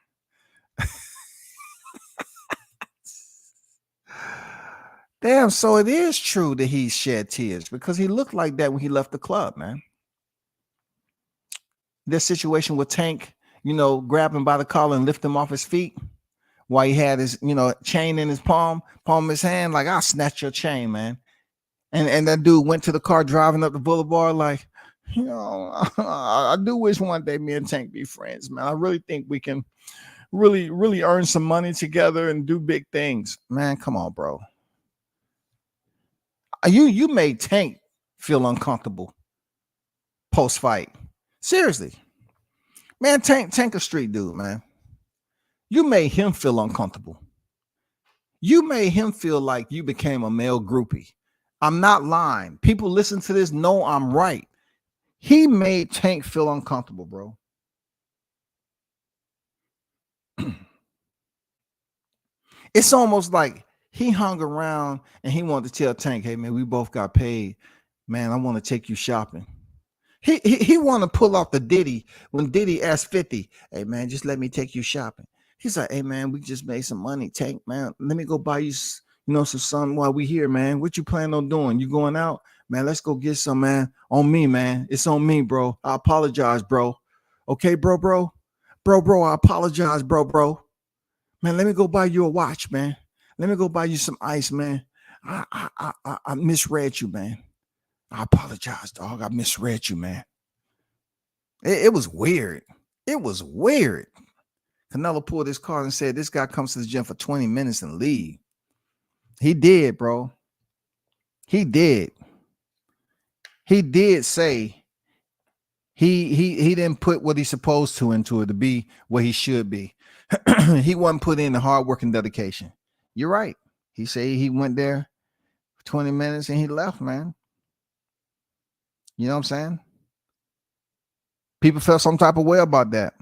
Damn, so it is true that he shed tears because he looked like that when he left the club, man. This situation with Tank, grab him by the collar and lift him off his feet while he had his, chain in his palm of his hand. Like, I'll snatch your chain, man. And that dude went to the car driving up the boulevard like, You know, I do wish one day me and Tank be friends, man. I really think we can really earn some money together and do big things. Man, come on, bro. You made Tank feel uncomfortable post fight. Seriously. Man, Tank a street dude, man. You made him feel uncomfortable. You made him feel like you became a male groupie. I'm not lying. People listen to this know I'm right. He made Tank feel uncomfortable, bro. It's almost like he hung around and he wanted to tell Tank, hey, man, we both got paid. Man, I want to take you shopping. He want to pull off the Diddy when Diddy asked 50, hey, man, just let me take you shopping. He's like, hey, man, we just made some money. Tank, man, let me go buy you, some something while we here, man. What you plan on doing? You going out? Man, let's go get some, man. On me, man. It's on me, bro. I apologize, bro. Okay, bro. Bro, I apologize, bro. Man, let me go buy you a watch, man. Let me go buy you some ice, man. I misread you, man. I apologize, dog. I misread you, man. It was weird. It was weird. Canelo pulled his card and said, this guy comes to the gym for 20 minutes and leave. He did, bro. He did. He did say he didn't put what he's supposed to into it to be what he should be. He wasn't put in the hard work and dedication. You're right. He said he went there for 20 minutes and he left, man. You know what I'm saying? People felt some type of way about that.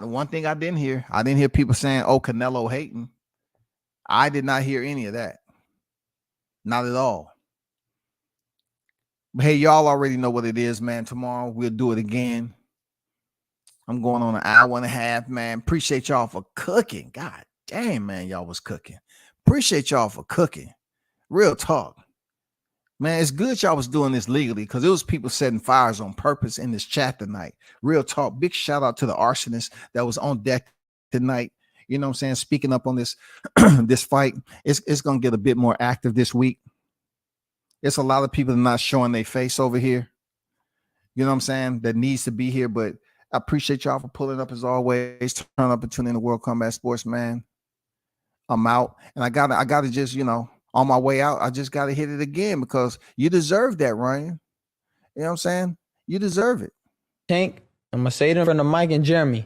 One thing I didn't hear people saying, oh, Canelo hating. I did not hear any of that. Not at all. But hey, y'all already know what it is, man. Tomorrow we'll do it again. I'm going on an hour and a half, man. Appreciate y'all for cooking. God damn, man, y'all was cooking. Appreciate y'all for cooking. Real talk. Man, it's good y'all was doing this legally because it was people setting fires on purpose in this chat tonight. Real talk. Big shout out to the arsonist that was on deck tonight. You know what I'm saying? Speaking up on this, this fight. It's going to get a bit more active this week. It's a lot of people not showing their face over here. You know what I'm saying? That needs to be here, but I appreciate y'all for pulling up as always. Turn up and tune in to World Combat Sports, man. I'm out. And I gotta just, on my way out, I just gotta hit it again because you deserve that, Ryan. You know what I'm saying? You deserve it. Tank, I'm gonna say it in front of Mike and Jeremy.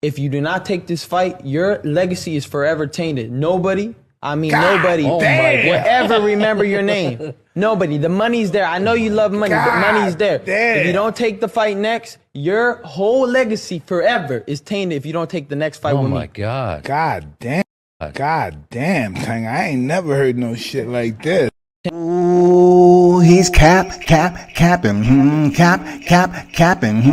If you do not take this fight, your legacy is forever tainted. Nobody will ever remember your name. Nobody. The money's there. I know you love money, but money's there. If you don't take the fight next, your whole legacy forever is tainted if you don't take the next fight with me. Oh, my God. God damn, Tang. I ain't never heard no shit like this. Ooh, he's capping, he's capping, he's capping, capping, ooh,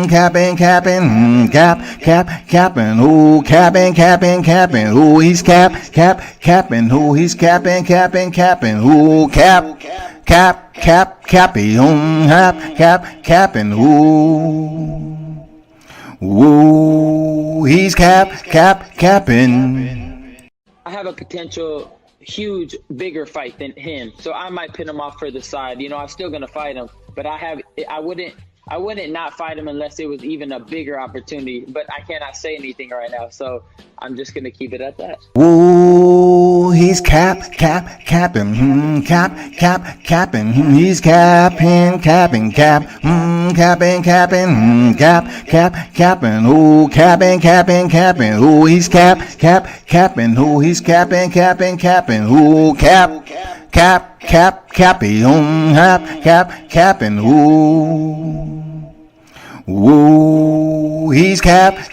capping, ooh, he's capping, ooh, he's capping, ooh, capping, ooh, he's capping. I have a potential huge, bigger fight than him, so I might pin him off for the side. I'm still gonna fight him, but I wouldn't not fight him unless it was even a bigger opportunity. But I cannot say anything right now, so I'm just gonna keep it at that. Ooh, he's capping, he's capping, he's ooh, capping, ooh, he's capping, ooh, he's capping, ooh, capping, ooh, he's capping.